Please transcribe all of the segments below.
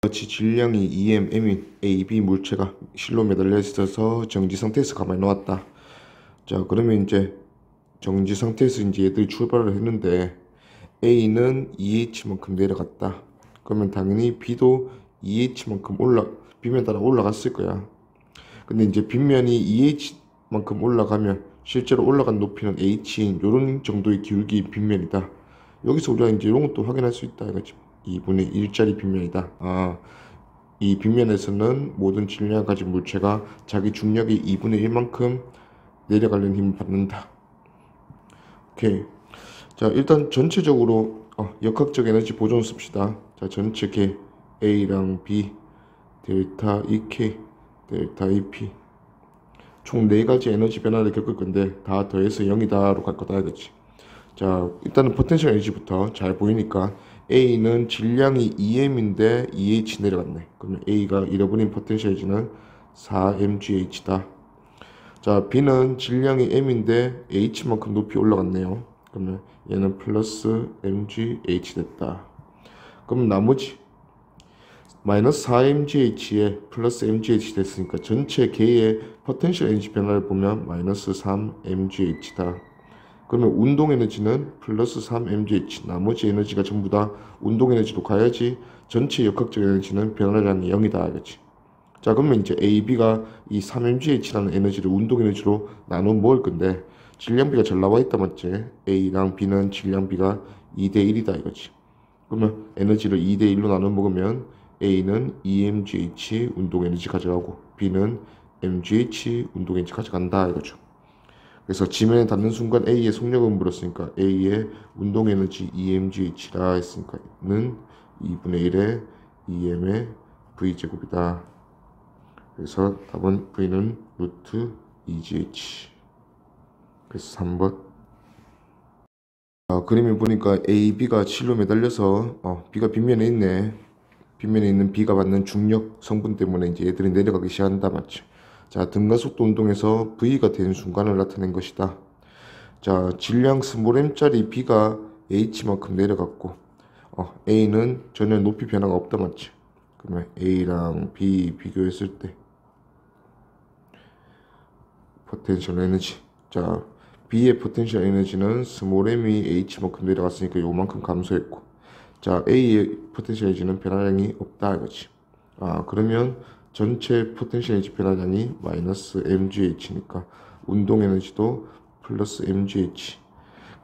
같이 질량이 EM, M인 A, B 물체가 실로 매달려 있어서 정지 상태에서 가만히 놓았다. 자, 그러면 이제 정지 상태에서 이제 얘들이 출발을 했는데 A는 EH만큼 내려갔다. 그러면 당연히 B도 EH만큼 빗면 따라 올라갔을 거야. 근데 이제 빗면이 EH만큼 올라가면 실제로 올라간 높이는 H인 요런 정도의 기울기 빗면이다. 여기서 우리가 이제 이런 것도 확인할 수 있다 이거지. 2분의 1짜리 빗면이다. 이 빗면에서는 모든 질량을 가진 물체가 자기 중력의 2분의 1만큼 내려가려는 힘을 받는다. 오케이. 자, 일단 전체적으로 역학적 에너지 보존 씁시다. 자, 전체 개 A랑 B, 델타 EK, 델타 EP 총 4가지 에너지 변화를 겪을 건데 다 더해서 0이다로 갈 거다 이거지. 자, 일단은 포텐셜 에너지부터 잘 보이니까 A는 질량이 EM인데 EH 내려갔네. 그러면 A가 잃어버린 포텐셜 에너지는 4mgh다. 자, B는 질량이 M인데 H만큼 높이 올라갔네요. 그러면 얘는 플러스 mgh 됐다. 그럼 나머지 마이너스 4mgh에 플러스 mgh 됐으니까 전체 개의 포텐셜 에너지 변화를 보면 마이너스 3mgh다. 그러면 운동 에너지는 플러스 3mgh, 나머지 에너지가 전부 다 운동 에너지로 가야지 전체 역학적 에너지는 변화량이 0이다 그렇지. 자, 그러면 이제 A, B가 이 3mgh라는 에너지를 운동 에너지로 나눠 먹을 건데 질량비가 잘 나와 있다 맞지? A랑 B는 질량비가 2대 1이다 이거지. 그러면 에너지를 2대 1로 나눠 먹으면 A는 2mgh 운동 에너지 가져가고 B는 mgh 운동 에너지 가져간다 이거죠. 그래서 지면에 닿는 순간 A의 속력은 물었으니까 A의 운동 에너지 EMGH라 했으니까는 2분의 1의 EM의 V제곱이다. 그래서 답은 V는 루트 EGH. 그래서 3번. 그림을 보니까 A, B가 실로 매달려서 B가 빗면에 있네. 빗면에 있는 B가 받는 중력 성분 때문에 이제 얘들이 내려가기 시작한다 맞죠? 자, 등가속도 운동에서 V가 된 순간을 나타낸 것이다. 자, 질량 스몰 m짜리 B가 H만큼 내려갔고 A는 전혀 높이 변화가 없다 맞지? 그러면 A랑 B 비교했을 때 포텐셜 에너지. 자, B의 포텐셜 에너지는 스몰 m이 H만큼 내려갔으니까 요만큼 감소했고, 자, A의 포텐셜 에너지는 변화량이 없다 이거지. 그러면 전체 포텐셜 에너지 변화량이 마이너스 mgh니까 운동 에너지도 플러스 mgh.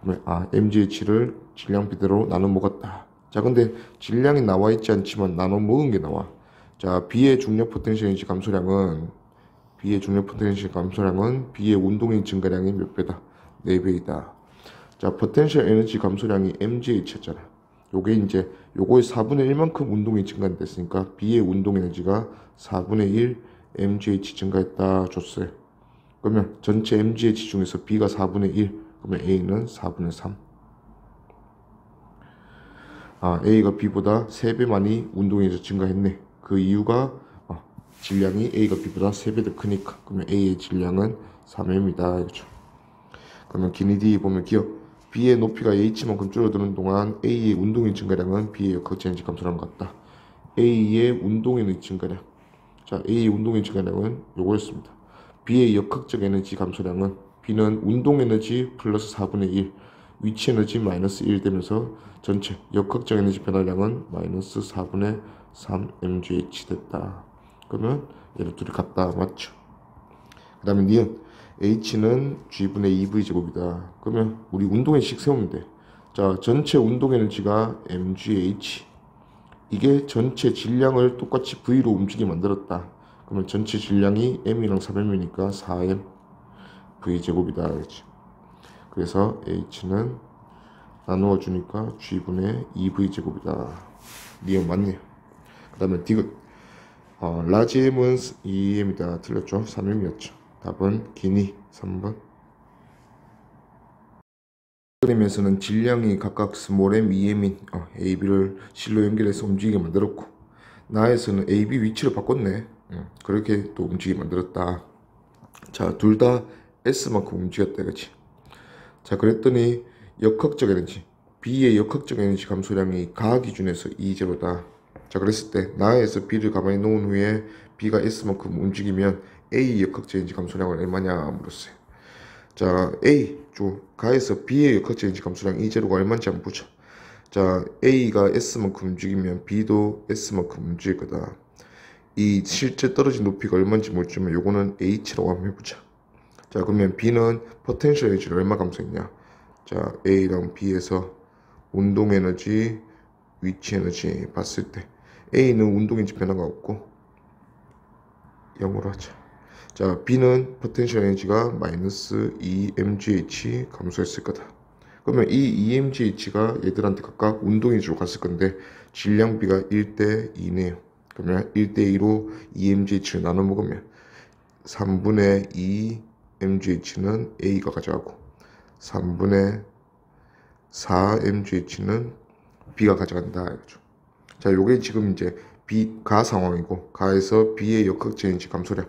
그러면 mgh를 질량비대로 나눠 먹었다. 자, 근데 질량이 나와 있지 않지만 나눠 먹은 게 나와. 자, B의 중력 포텐셜 에너지 감소량은 B의 운동의 증가량의 몇 배다? 4배이다. 자, 포텐셜 에너지 감소량이 mgh였잖아. 요거의 4분의 1만큼 운동이 증가됐으니까 B의 운동 에너지가 4분의 1 mgh 증가했다 줬어요. 그러면 전체 mgh 중에서 B가 4분의 1, 그러면 A는 4분의 3. A가 B보다 3배 많이 운동 에너지 증가했네. 그 이유가 질량이 A가 B보다 3배 더 크니까. 그러면 A의 질량은 3m이다 이거죠. 그러면 기니디 보면 기억 B의 높이가 H만큼 줄어드는 동안 A의 운동 에너지 증가량은 B의 역학적 에너지 감소량 같다. A의 운동 에너지 증가량. 자, A의 운동 에너지 증가량은 요거였습니다. B의 역학적 에너지 감소량은 B는 운동 에너지 플러스 4분의 1, 위치 에너지 마이너스 1 되면서 전체 역학적 에너지 변화량은 마이너스 4분의 3 mgh 됐다. 그러면 얘를 둘이 같다 맞죠? 그 다음에 니은 H는 G분의 2V제곱이다. 그러면 우리 운동에식 세우면 돼. 자, 전체 운동 에너지가 mgh. 이게 전체 질량을 똑같이 V로 움직이게 만들었다. 그러면 전체 질량이 M이랑 3M이니까 4M V제곱이다. 그렇지? 그래서 H는 나누어 주니까 G분의 2V제곱이다. 니은 맞네요. 그 다음에 디귿 라지 M은 2M이다. 틀렸죠? 3M이었죠. 답은 기니 3번. 그림에서는 질량이 각각 스몰 m, 2m인 A, B를 실로 연결해서 움직이게 만들었고 나에서는 A, B 위치를 바꿨네. 그렇게 또 움직이게 만들었다. 자, 둘 다 S만큼 움직였다 그치? 자, 그랬더니 역학적 에너지 B의 역학적 에너지 감소량이 가 기준에서 2제로다. 자, 그랬을 때 나에서 B를 가만히 놓은 후에 B가 S만큼 움직이면 A 역학제인지 감소량은 얼마냐 물었어요. 자, A 가에서 B의 역학제인지 감소량 E0가 얼마인지 한번 보자. 자, A가 S만큼 움직이면 B도 S만큼 움직일 거다. 이 실제 떨어진 높이가 얼마인지 모르지만 요거는 H라고 한번 해보자. 자, 그러면 B는 포텐셜 에너지를 얼마 감소했냐. 자, A랑 B에서 운동 에너지, 위치 에너지 봤을 때 A는 운동 에너지 변화가 없고 0으로 하자. 자, B는 포텐셜 에너지가 마이너스 2mgh 감소했을 거다. 그러면 이 EMGH가 얘들한테 각각 운동 에너지로 갔을 건데 질량비가 1대 2네요. 그러면 1대 2로 EMGH를 나눠 먹으면 3분의 2 mgh는 A가 가져가고 3분의 4 mgh는 B가 가져간다 이거죠. 자, 요게 지금 이제 가 상황이고 가에서 B의 역학제인지 감소량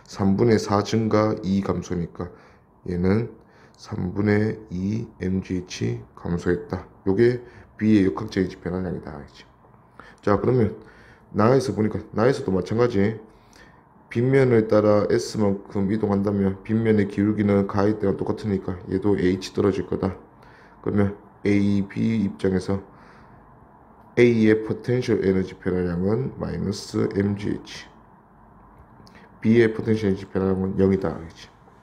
3분의 4 증가 2 감소니까 얘는 3분의 2 mgh 감소했다. 요게 B의 역학제인지 변화량이다. 자, 그러면 나에서 보니까 나에서도 마찬가지 빗면을 따라 S만큼 이동한다면 빗면의 기울기는 가의 때랑 똑같으니까 얘도 H 떨어질 거다. 그러면 A, B 입장에서 A의 포텐셜 에너지 변화량은 마이너스 mgh, B의 포텐셜 에너지 변화량은 0이다.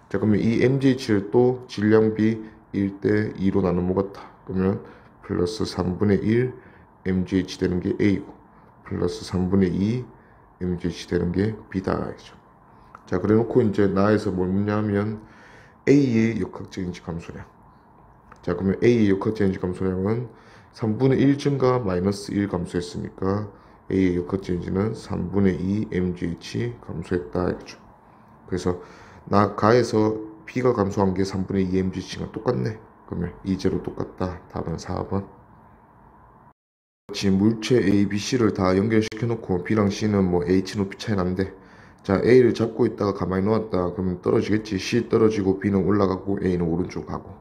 자, 그러면 이 mgh를 또 질량비 1대 2로 나눠 먹었다. 그러면 플러스 3분의 1 mgh 되는 게 A고 플러스 3분의 2 mgh 되는 게 B다. 자, 그래 놓고 이제 나에서 뭘 묻냐면 A의 역학제인지 감소량. 자, 그러면 A의 역학제인지 감소량은 3분의 1 증가 마이너스 1 감소했으니까 A의 역학제인지는 3분의 2 mgh 감소했다. 이거죠. 그래서 가에서 B가 감소한 게 3분의 2 mgh가 똑같네. 그러면 E0 똑같다. 답은 4번. 지금 물체 A, B, C를 다 연결시켜 놓고 B랑 C는 뭐 H 높이 차이 난데, 자, A를 잡고 있다가 가만히 놓았다 그러면 떨어지겠지. C 떨어지고 B는 올라가고 A는 오른쪽 가고.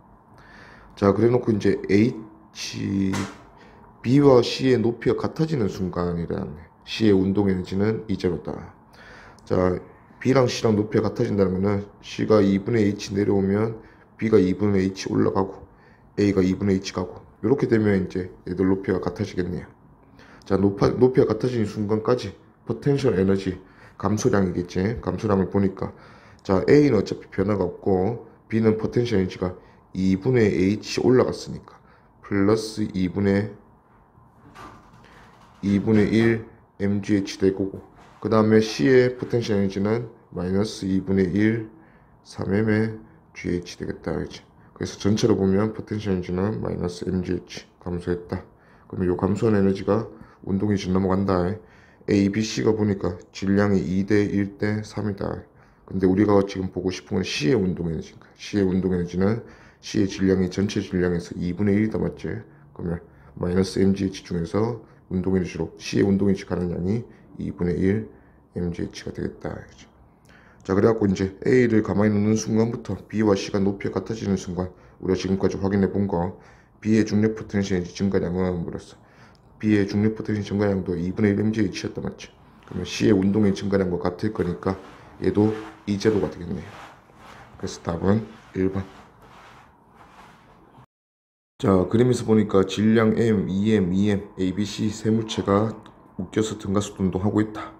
자, 그래 놓고 이제 B와 C의 높이가 같아지는 순간이라네. C의 운동 에너지는 E0다. 자, B랑 C랑 높이가 같아진다는 거는 C가 2분의 H 내려오면 B가 2분의 H 올라가고 A가 2분의 H 가고, 이렇게 되면 이제 얘들 높이가 같아지겠네요. 자, 높이가 같아지는 순간까지 포텐셜 에너지 감소량이겠지. 감소량을 보니까 자, A는 어차피 변화가 없고 B는 포텐셜 에너지가 2분의 H 올라갔으니까 플러스 2분의 1 mgh 되고, 그 다음에 C의 포텐셜 에너지는 마이너스 2분의 1 3mgh 되겠다. 그렇지? 그래서 전체로 보면 포텐셜 에너지는 마이너스 mgh 감소했다. 그러면 이 감소한 에너지가 운동 에너지 넘어간다. A, B, C가 보니까 질량이 2대 1대 3이다. 근데 우리가 지금 보고 싶은 건 C의 운동 에너지니까 C의 운동 에너지는 C의 질량이 전체 질량에서 2분의 1이다. 맞지? 그러면 마이너스 mgh 중에서 운동 에너지로 C의 운동 에너지 가는 양이 2분의 1 mgh가 되겠다. 자, 그래갖고 이제 A를 가만히 놓는 순간부터 B와 C가 높이가 같아지는 순간 우리가 지금까지 확인해 본 거 B의 중력 포텐셜 에너지 증가량은 물었어. B의 중력 포텐셜 증가량도 2분의 1 mgh였다. 맞지? 그러면 C의 운동의 증가량과 같을 거니까 얘도 E0가 되겠네요. 그래서 답은 1번. 자, 그림에서 보니까 질량 M, EM, A, B, C 세 물체가 묶여서 등가속 운동하고 있다.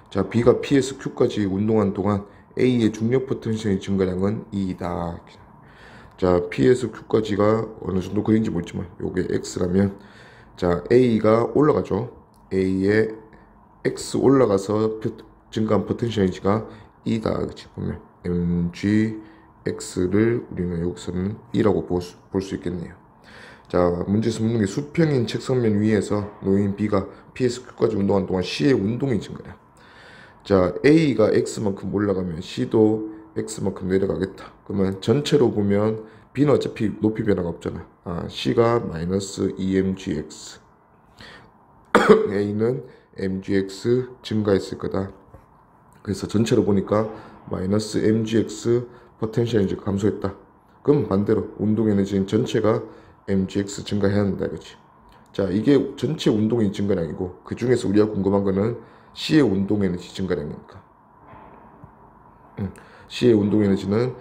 자, B가 P에서 Q까지 운동한 동안 A의 중력 포텐셜의 증가량은 2이다. 자, P에서 Q까지가 어느 정도 그린지 모르지만 요게 X라면, 자, A가 올라가죠. A의 X 올라가서 증가한 포텐셜 에너지가 2다. 그치? 보면 mg x를 우리는 여기서는 2라고 볼 수 있겠네요. 자, 문제에서 묻는 게 수평인 책선면 위에서 놓인 B가 P에서 Q까지 운동한 동안 C의 운동이 증가량. 자, A가 X만큼 올라가면 C도 X만큼 내려가겠다. 그러면 전체로 보면 B는 어차피 높이 변화가 없잖아. C가 마이너스 2mgx A는 mgx 증가했을 거다. 그래서 전체로 보니까 마이너스 mgx 포텐셜 에너지가 감소했다. 그럼 반대로 운동 에너지는 전체가 mgx 증가해야 한다. 그렇지? 자, 이게 전체 운동의 증가량이고 그 중에서 우리가 궁금한 거는 C의 운동 에너지 증가량이니까. C의 운동 에너지는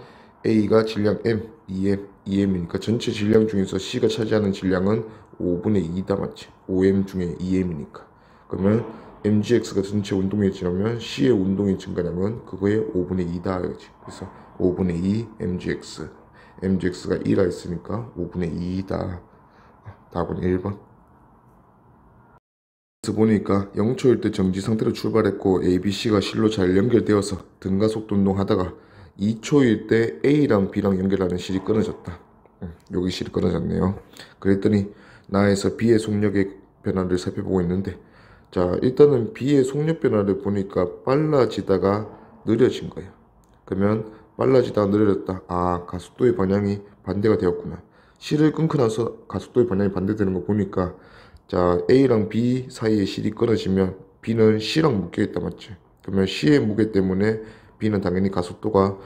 A가 질량 M, 2M, 2M이니까 전체 질량 중에서 C가 차지하는 질량은 5분의 2다 맞지? 5M 중에 2M이니까. 그러면 mgx가 전체 운동의 질량이면 C의 운동의 증가량은 그거의 5분의 2다 이거지. 그래서 5분의 2 mgx. mgx가 2라 했으니까 5분의 2다. 답은 1번. 그래서 보니까 0초일 때 정지 상태로 출발했고 A, B, C가 실로 잘 연결되어서 등가 속도 운동하다가 2초일 때 A랑 B랑 연결하는 실이 끊어졌다. 여기 실이 끊어졌네요. 그랬더니 나에서 B의 속력의 변화를 살펴보고 있는데, 자, 일단은 B의 속력 변화를 보니까 빨라지다가 느려진 거예요. 그러면 빨라지다가 느려졌다. 아, 가속도의 방향이 반대가 되었구나. 실을 끊고 나서 가속도의 방향이 반대되는 거 보니까, 자, A랑 B 사이에 실이 끊어지면 B는 C랑 묶여있다 맞지? 그러면 C의 무게 때문에 B는 당연히 가속도가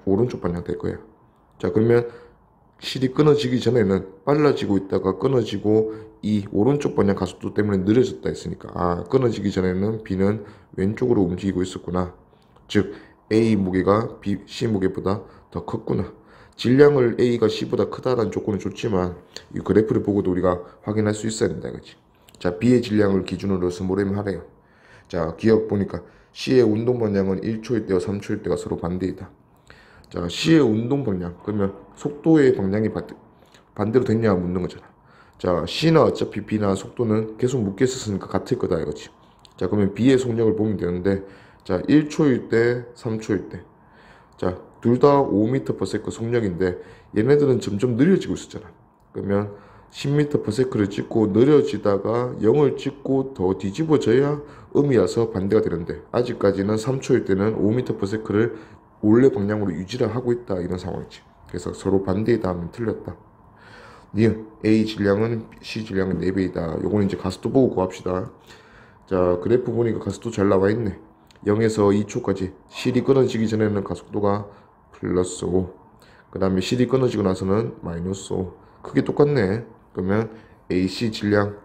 오른쪽 방향 될 거예요. 자, 그러면 실이 끊어지기 전에는 빨라지고 있다가 끊어지고 이 오른쪽 방향 가속도 때문에 느려졌다 했으니까, 아, 끊어지기 전에는 B는 왼쪽으로 움직이고 있었구나. 즉 A 무게가 B, C 무게보다 더 컸구나. 질량을 A가 C보다 크다라는 조건은 좋지만 이 그래프를 보고도 우리가 확인할 수 있어야 된다 이거지. 자, B의 질량을 기준으로 스몰m 하래요. 자, 기억 보니까 C의 운동 방향은 1초일 때와 3초일 때가 서로 반대이다. 자, C의 운동 방향, 그러면 속도의 방향이 반대로 됐냐 묻는 거잖아. 자, C나 어차피 B나 속도는 계속 묶여 있었으니까 같을 거다 이거지. 자, 그러면 B의 속력을 보면 되는데, 자, 1초일 때, 3초일 때, 자, 둘 다 5m/s 속력인데 얘네들은 점점 느려지고 있었잖아. 그러면 10m/s를 찍고 느려지다가 0을 찍고 더 뒤집어져야 음이라서 반대가 되는데, 아직까지는 3초일 때는 5m/s를 원래 방향으로 유지를 하고 있다 이런 상황이지. 그래서 서로 반대이다 하면 틀렸다. 니은 A 질량은 C 질량은 4배이다. 요거는 이제 가속도 보고 구합시다. 자, 그래프 보니까 가속도 잘 나와 있네. 0에서 2초까지 실이 끊어지기 전에는 가속도가 플러스 5, 그 다음에 실이 끊어지고 나서는 마이너스 5. 크게 똑같네. 그러면 AC 질량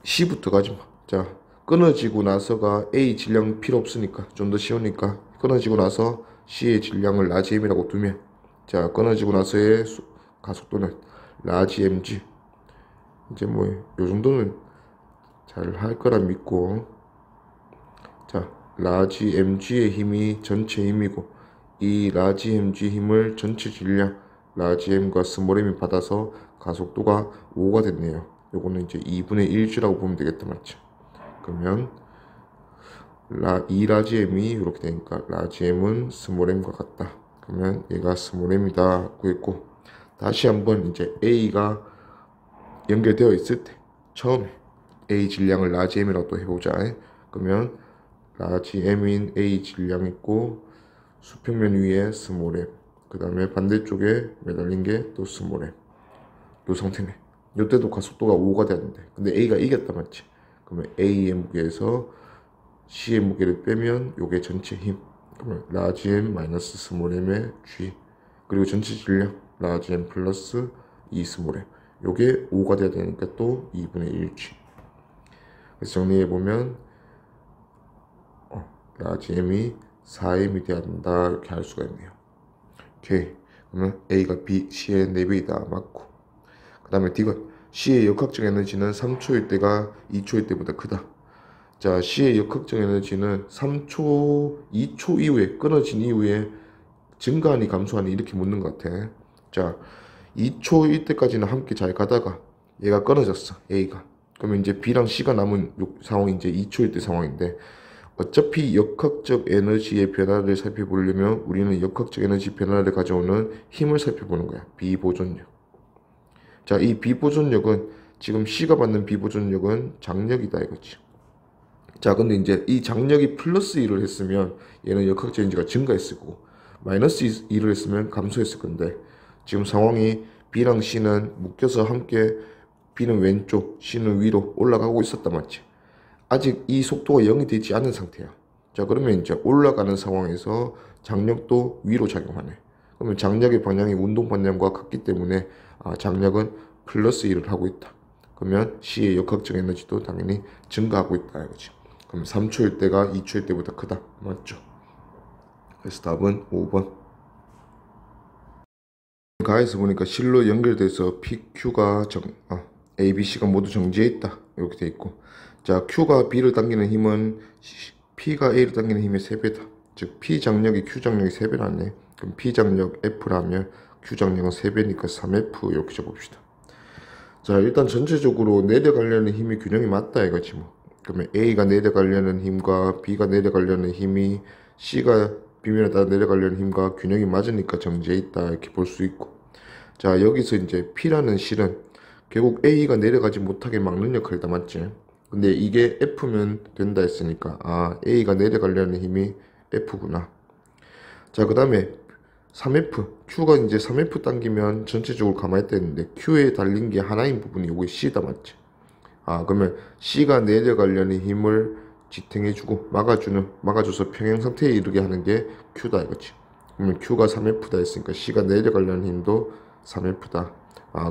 C부터 가지마. 자, 끊어지고 나서가 A 질량 필요 없으니까 좀 더 쉬우니까 끊어지고 나서 C의 질량을 라지 M이라고 두면, 자, 끊어지고 나서의 가속도는 라지 mg. 이제 뭐 요 정도는 잘 할 거라 믿고, 자, 라지 mg의 힘이 전체 힘이고 이 라지 mg 힘을 전체 질량 라지 m과 스몰 m이 받아서 가속도가 5가 됐네요. 요거는 이제 2분의 1g라고 보면 되겠다 맞죠? 그러면 2라지 m이 이렇게 되니까 라지 m은 스몰 m과 같다. 그러면 얘가 스몰 m이다 구했고, 다시 한번 이제 A가 연결되어 있을 때 처음에 A 질량을 라지 M이라고 또 해보자. 그러면 라지 M인 A 질량 있고 수평면 위에 스몰 M, 그 다음에 반대쪽에 매달린 게 또 스몰 M. 요 상태네. 요때도 가속도가 5가 되는데 근데 A가 이겼다 맞지? 그러면 A의 무게에서 C의 무게를 빼면 요게 전체 힘, 그러면 라지 M 마이너스 스몰 M의 G, 그리고 전체 질량 라지 M 플러스 2 스몰 M, 요게 5가 돼야 되니까 또 2분의 1G. 그래서 정리해보면 라지 M이 4M이 돼야 된다 이렇게 할 수가 있네요. 오케이. 그러면 A가 B, C의 4배이다 맞고, 그 다음에 D가 C의 역학적 에너지는 3초일 때가 2초일 때보다 크다. 자, C의 역학적 에너지는 3초, 2초 이후에 끊어진 이후에 증가하니 감소하니 이렇게 묻는 것 같아. 자, 2초일 때까지는 함께 잘 가다가 얘가 끊어졌어, A가. 그러면 이제 B랑 C가 남은 상황이 이제 2초일 때 상황인데, 어차피 역학적 에너지의 변화를 살펴보려면 우리는 역학적 에너지 변화를 가져오는 힘을 살펴보는 거야. 비보존력. 자, 이 비보존력은 지금 C가 받는 비보존력은 장력이다 이거지. 자, 근데 이제 이 장력이 플러스 1을 했으면 얘는 역학적 에너지가 증가했을 거고, 마이너스 1을 했으면 감소했을 건데, 지금 상황이 B랑 C는 묶여서 함께 B는 왼쪽, C는 위로 올라가고 있었단 말이지. 아직 이 속도가 0이 되지 않은 상태야. 자, 그러면 이제 올라가는 상황에서 장력도 위로 작용하네. 그러면 장력의 방향이 운동 방향과 같기 때문에 장력은 플러스 1을 하고 있다. 그러면 C의 역학적 에너지도 당연히 증가하고 있다 이거지. 그럼 3초일 때가 2초일 때보다 크다. 맞죠? 그래서 답은 5번. 가에서 보니까 실로 연결돼서 PQ가 A, B, C가 모두 정지해 있다. 이렇게 돼 있고, 자, Q가 B를 당기는 힘은 P가 A를 당기는 힘의 3배다. 즉 P 장력이 Q 장력이 3배라네. 그럼 P 장력 F라면 Q 장력은 3배니까 3F 이렇게 적읍시다. 자, 일단 전체적으로 내려가려는 힘이 균형이 맞다 이거지 뭐. 그러면 A가 내려가려는 힘과 B가 내려가려는 힘이 C가 빗면에 따라 내려가려는 힘과 균형이 맞으니까 정지해 있다 이렇게 볼 수 있고, 자, 여기서 이제 P라는 실은 결국 A가 내려가지 못하게 막는 역할이다. 맞지? 근데 이게 F면 된다 했으니까 A가 내려가려는 힘이 F구나. 자, 그 다음에 3F, Q가 이제 3F 당기면 전체적으로 가만히 있다는데 Q에 달린 게 하나인 부분이 이게 C다. 맞지? 그러면 C가 내려가려는 힘을 지탱해주고 막아줘서 평행 상태에 이르게 하는 게 Q다 이거지. 그러면 Q가 3F다 했으니까 C가 내려가려는 힘도 3F다.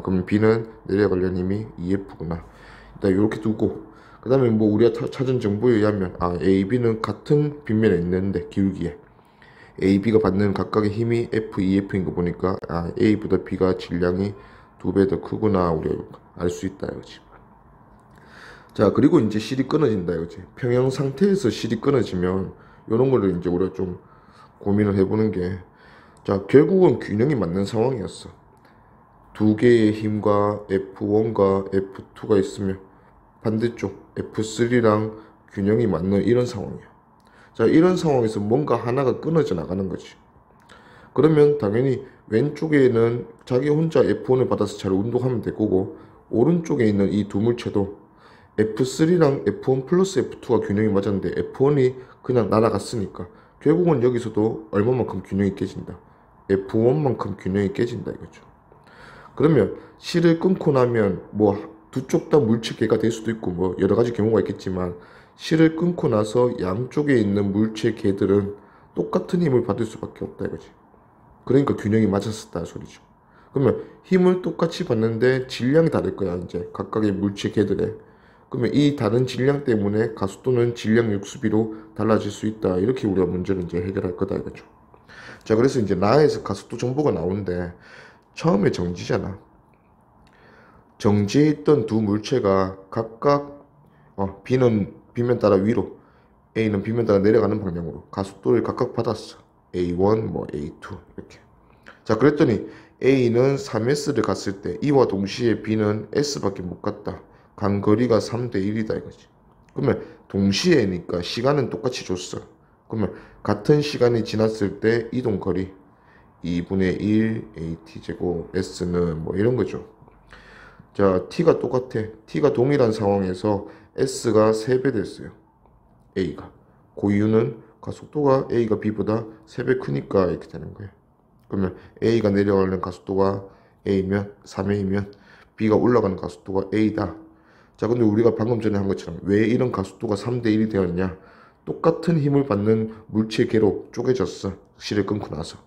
그러면 B는 내려가려는 힘이 2F구나. 일단 이렇게 두고, 그 다음에 뭐 우리가 찾은 정보에 의하면 A, B는 같은 빗면에 있는데 기울기에 A, B가 받는 각각의 힘이 F, 2F인 거 보니까 A보다 B가 질량이 2배 더 크구나 우리가 알 수 있다 이거지. 자, 그리고 이제 실이 끊어진다 이거지. 평형 상태에서 실이 끊어지면 이런 거를 이제 우리가 좀 고민을 해보는 게, 자, 결국은 균형이 맞는 상황이었어. 두 개의 힘과 F1과 F2가 있으면 반대쪽 F3랑 균형이 맞는 이런 상황이야. 자, 이런 상황에서 뭔가 하나가 끊어져 나가는 거지. 그러면 당연히 왼쪽에는 자기 혼자 F1을 받아서 잘 운동하면 될 거고, 오른쪽에 있는 이 두 물체도 F3랑 F1 플러스 F2가 균형이 맞았는데 F1이 그냥 날아갔으니까 결국은 여기서도 얼마만큼 균형이 깨진다. F1만큼 균형이 깨진다 이거죠. 그러면 실을 끊고 나면 뭐 두 쪽 다 물체계가 될 수도 있고 뭐 여러 가지 경우가 있겠지만, 실을 끊고 나서 양쪽에 있는 물체계들은 똑같은 힘을 받을 수밖에 없다 이거지. 그러니까 균형이 맞았었다 소리죠. 그러면 힘을 똑같이 받는데 질량이 다를 거야 이제 각각의 물체계들의. 그러면 이 다른 질량 때문에 가속도는 질량 역수비로 달라질 수 있다. 이렇게 우리가 문제를 이제 해결할 거다 이거죠. 자, 그래서 이제 나에서 가속도 정보가 나오는데 처음에 정지잖아. 정지해 있던 두 물체가 각각 B는 빗면 따라 위로, A는 빗면 따라 내려가는 방향으로 가속도를 각각 받았어. A1, 뭐 A2 이렇게. 자, 그랬더니 A는 3S를 갔을 때 이와 동시에 B는 S밖에 못 갔다. 간 거리가 3대 1이다 이거지. 그러면 동시에니까 시간은 똑같이 줬어. 그러면 같은 시간이 지났을 때 이동 거리 2분의 1 AT제곱 S는 뭐 이런 거죠. 자, T가 똑같아. T가 동일한 상황에서 S가 3배 됐어요. A가. 그 이유는 가속도가 A가 B보다 3배 크니까 이렇게 되는 거예요. 그러면 A가 내려가는 가속도가 A면 3A면 B가 올라가는 가속도가 A다. 자, 근데 우리가 방금 전에 한 것처럼 왜 이런 가속도가 3대 1이 되었냐? 똑같은 힘을 받는 물체계로 쪼개졌어. 실을 끊고 나서.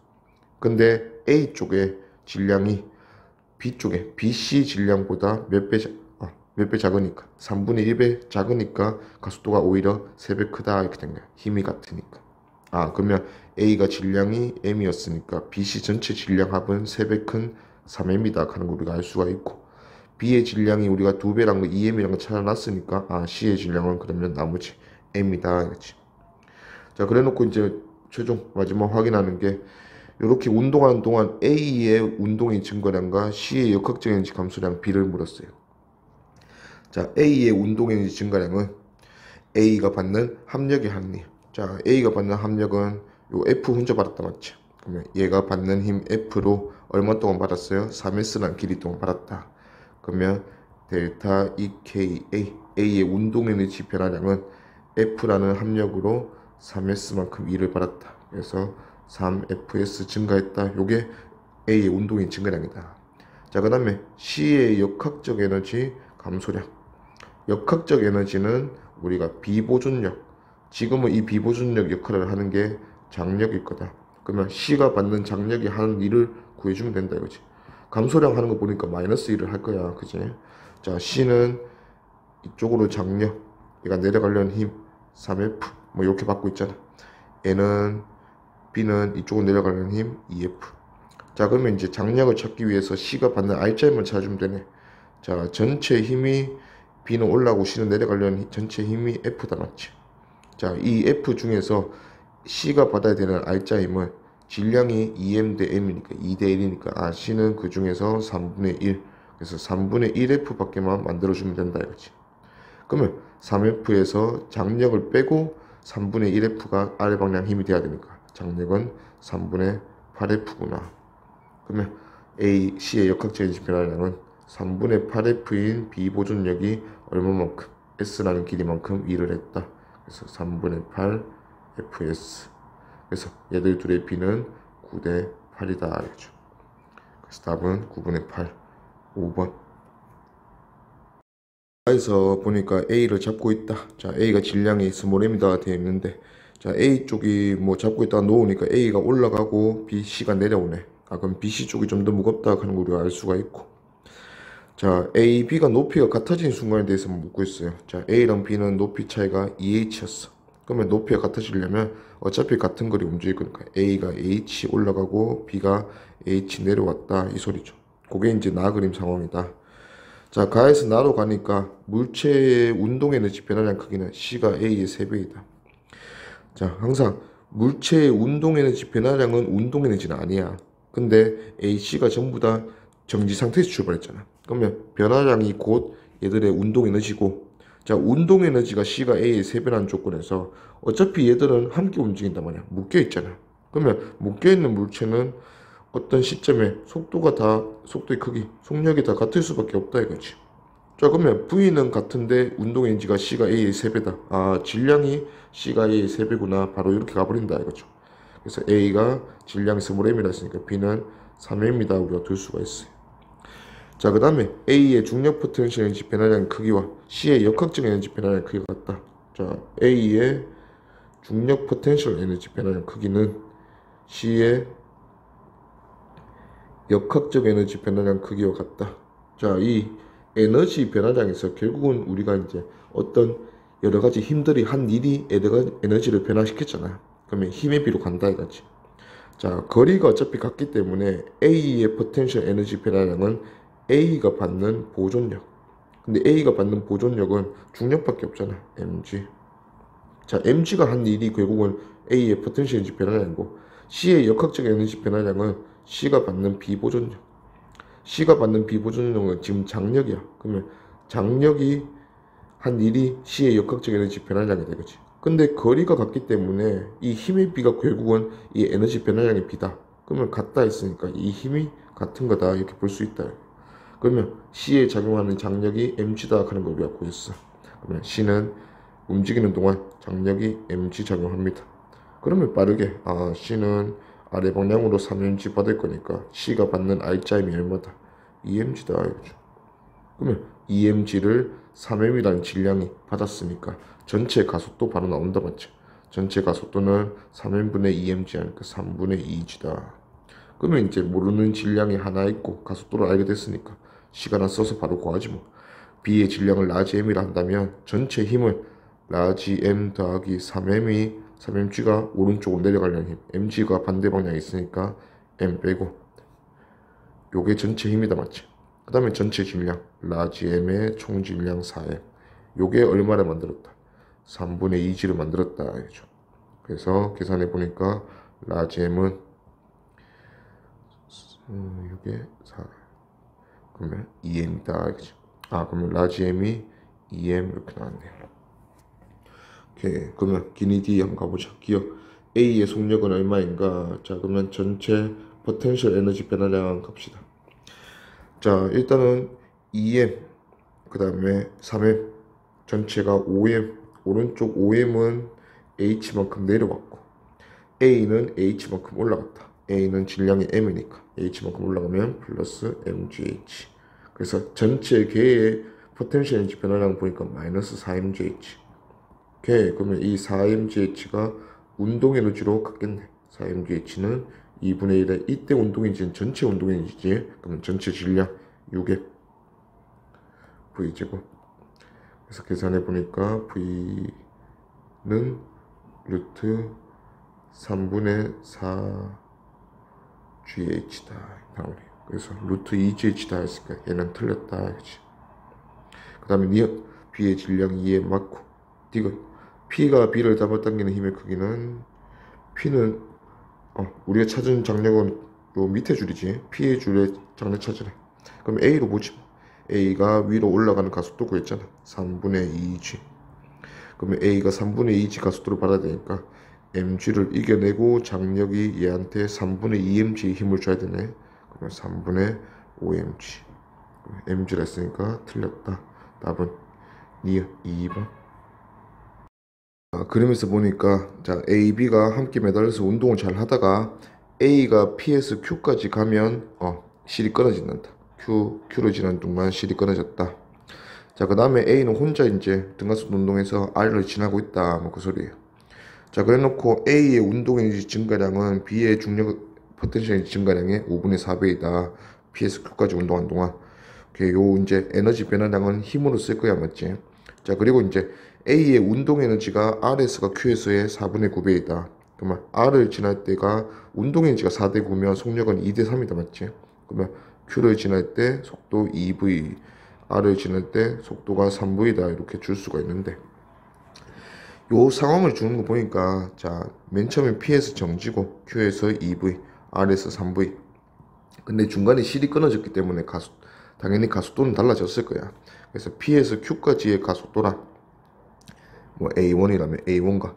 근데 A 쪽에 질량이 B 쪽에 BC 질량보다 몇 배 작으니까 3분의 1배 작으니까 가속도가 오히려 3배 크다 이렇게 된 거야. 힘이 같으니까. 그러면 A가 질량이 M이었으니까 BC 전체 질량 합은 3배 큰 3M이다 하는 걸 우리가 알 수가 있고, B의 질량이 우리가 2배랑 2M이랑 찾아놨으니까 C의 질량은 그러면 나머지 M이다 이거지. 자, 그래 놓고 이제 최종 마지막 확인하는 게, 이렇게 운동하는 동안 A의 운동의 증가량과 C의 역학적 에너지 감소량 B를 물었어요. 자, A의 운동 에너지 증가량은 A가 받는 합력의 합리. 자, A가 받는 합력은 요 F 혼자 받았다 맞지? 그러면 얘가 받는 힘 F로 얼마 동안 받았어요? 3S란 길이 동안 받았다. 그러면 델타 EKA, A의 운동 에너지 변화량은 F라는 합력으로 3S만큼 2를 받았다. 그래서 3fs 증가했다. 요게 A의 운동의 증가량이다. 자, 그 다음에 C의 역학적 에너지 감소량. 역학적 에너지는 우리가 비보존력, 지금은 이 비보존력 역할을 하는 게 장력일 거다. 그러면 C가 받는 장력이 하는 일을 구해주면 된다 이거지. 감소량 하는 거 보니까 마이너스 1을 할 거야. 그지? 자, C는 이쪽으로 장력, 얘가 내려가려는 힘 3F 뭐 이렇게 받고 있잖아. B는 이쪽으로 내려가려는 힘 2F. 자, 그러면 이제 장력을 찾기 위해서 C가 받는 R자임을 찾아주면 되네. 자, 전체 힘이 B는 올라가고 C는 내려가려는 전체 힘이 F다, 맞지? 자, 이 F 중에서 C가 받아야 되는 R자 힘은 질량이 2M 대 M이니까 2대 1이니까 C는 그 중에서 3분의 1. 그래서 3분의 1F 밖에만 만들어주면 된다 이거지. 그러면 3F에서 장력을 빼고 3분의 1F가 아래방향 힘이 돼야 되니까 장력은 3분의 8F구나. 그러면 A, C의 역학적인 변화량은 3분의 8F인 B 보존력이 얼마만큼? S라는 길이만큼 일을 했다. 그래서 3분의 8 FS. 그래서 얘들 둘의 B는 9대 8이다. 알겠죠? 그래서 답은 9분의 8, 5번. 에서 보니까 A를 잡고 있다. 자, A가 질량이 스몰 m이다 되어 있는데, 자, A 쪽이 뭐 잡고 있다가 놓으니까 A가 올라가고 B, C가 내려오네. 그럼 B, C 쪽이 좀 더 무겁다 하는 거 우리가 알 수가 있고. 자, A, B가 높이가 같아진 순간에 대해서 묻고 있어요. 자, A랑 B는 높이 차이가 2H였어. 그러면 높이가 같아지려면 어차피 같은 거리 움직일 거니까 A가 H 올라가고 B가 H 내려왔다 이 소리죠. 그게 이제 나 그림 상황이다. 자, 가에서 나로 가니까 물체의 운동 에너지 변화량 크기는 C가 A의 3배이다. 자, 항상 물체의 운동 에너지 변화량은 운동 에너지는 아니야. 근데 A, C가 전부 다 정지 상태에서 출발했잖아. 그러면 변화량이 곧 얘들의 운동 에너지고, 자, 운동 에너지가 C가 A의 3배라는 조건에서 어차피 얘들은 함께 움직인단 말이야. 묶여 있잖아. 그러면 묶여 있는 물체는 어떤 시점에 속도의 크기, 속력이 다 같을 수밖에 없다 이거지. 자, 그러면 V는 같은데 운동 에너지가 C가 A의 3배다. 질량이 C가 A의 3배구나. 바로 이렇게 가버린다 이거죠. 그래서 A가 질량이 스몰 m이라 했으니까 B는 3m이다 우리가 둘 수가 있어요. 자, 그 다음에 A의 중력 포텐셜 에너지 변화량 크기와 C의 역학적 에너지 변화량 크기가 같다. 자, A의 중력 포텐셜 에너지 변화량 크기는 C의 역학적 에너지 변화량 크기와 같다. 자, 이 에너지 변화량에서 결국은 우리가 이제 어떤 여러 가지 힘들이 한 일이 에너지를 변화시켰잖아요. 그러면 힘의 비로 간다 이거지. 자, 거리가 어차피 같기 때문에 A의 포텐셜 에너지 변화량은 A가 받는 보존력. 근데 A가 받는 보존력은 중력밖에 없잖아. mg. 자, mg가 한 일이 결국은 A의 포텐셜 에너지 변화량이고, C의 역학적 에너지 변화량은 C가 받는 비보존력. C가 받는 비보존력은 지금 장력이야. 그러면 장력이 한 일이 C의 역학적 에너지 변화량이 되겠지. 근데 거리가 같기 때문에 이 힘의 비가 결국은 이 에너지 변화량의 비다. 그러면 같다 했으니까 이 힘이 같은 거다 이렇게 볼 수 있다. 그러면 C에 작용하는 장력이 mg다 하는 걸 우리가 보였어. 그러면 C는 움직이는 동안 장력이 mg 작용합니다. 그러면 빠르게 C는 아래 방향으로 3mg 받을 거니까 C가 받는 R자임이 얼마다? 2mg다 이거죠. 그러면 2mg를 3m이라는 질량이 받았으니까 전체 가속도 바로 나온다 맞죠? 전체 가속도는 3m분의 2mg 하니까 3분의 2g다. 그러면 이제 모르는 질량이 하나 있고 가속도를 알게 됐으니까 시간 안 써서 바로 구하지 뭐. B의 질량을 라지 m이라 한다면 전체 힘을 라지 m 더하기 3mg가 오른쪽으로 내려가려는 힘, mg가 반대 방향에 있으니까 m 빼고 요게 전체 힘이다 맞지? 그 다음에 전체 질량 라지 m의 총 질량 4m, 요게 얼마를 만들었다? 3분의 2g를 만들었다 알죠? 그래서 계산해 보니까 라지 m은 요게 4, 그러면 2m이다 알죠? 그러면 라지 m이 2m 이렇게 나왔네요. 오케이, 그러면 기니 D 한번 가보자. 기억 A의 속력은 얼마인가? 자, 그러면 전체 포텐셜 에너지 변화량 갑시다. 자, 일단은 2m, 그 다음에 3m, 전체가 5m, 오른쪽 5m은 H만큼 내려왔고, A는 H만큼 올라갔다. A는 질량이 M이니까 H만큼 올라가면 플러스 MGH. 그래서 전체 개의 포텐셜 에너지 변화량 보니까 마이너스 4mgh. 오케이, 그러면 이 4mgh가 운동 에너지로 같겠네. 4mgh는 2분의 1에 이때 운동인지는 전체 운동인지지. 그럼 전체 질량 6의 V제곱. 그래서 계산해 보니까 V는 루트 3분의 4 GH다 나오네. 그래서 루트 2GH다 했으니까 얘는 틀렸다. 그치? 그 다음에 니은 B의 질량 2에 맞고 디귿 P가 B를 잡아당기는 힘의 크기는 P는 우리가 찾은 장력은 요 밑에 줄이지. P의 줄에 장력 찾으래. 그럼 A로 보지. A가 위로 올라가는 가속도 구했잖아. 3분의 2G. 그러면 A가 3분의 2G 가속도를 받아야 되니까 mg를 이겨내고 장력이 얘한테 3분의 2mg의 힘을 줘야 되네. 그러면 3분의 5mg. mg라 했으니까 틀렸다. 답은 2번. 그림에서 보니까 자 A, B가 함께 매달려서 운동을 잘 하다가 A가 P에서 Q까지 가면 실이 끊어진다. Q를 지나는 동안 실이 끊어졌다. 자, 그 다음에 A는 혼자 이제 등가속 운동에서 R을 지나고 있다. 뭐 그 소리예요. 자, 그래 놓고 A의 운동 에너지 증가량은 B의 중력 포텐셜 에너지 증가량의 5분의 4배이다. P에서 Q까지 운동한 동안. 오케이, 요 이제 에너지 변화량은 힘으로 쓸 거야, 맞지? 자, 그리고 이제 A의 운동 에너지가 R에서가 Q에서의 4분의 9배이다. 그러면 R을 지날 때가 운동 에너지가 4대 9면 속력은 2대 3이다, 맞지? 그러면 Q를 지날 때 속도 2V, R을 지날 때 속도가 3V다 이렇게 줄 수가 있는데 요 상황을 주는 거 보니까 자, 맨 처음에 P에서 정지고 Q에서 2V, R에서 3V. 근데 중간에 실이 끊어졌기 때문에 당연히 가속도는 달라졌을 거야. 그래서 P에서 Q까지의 가속도랑 뭐 A1이라면 A1과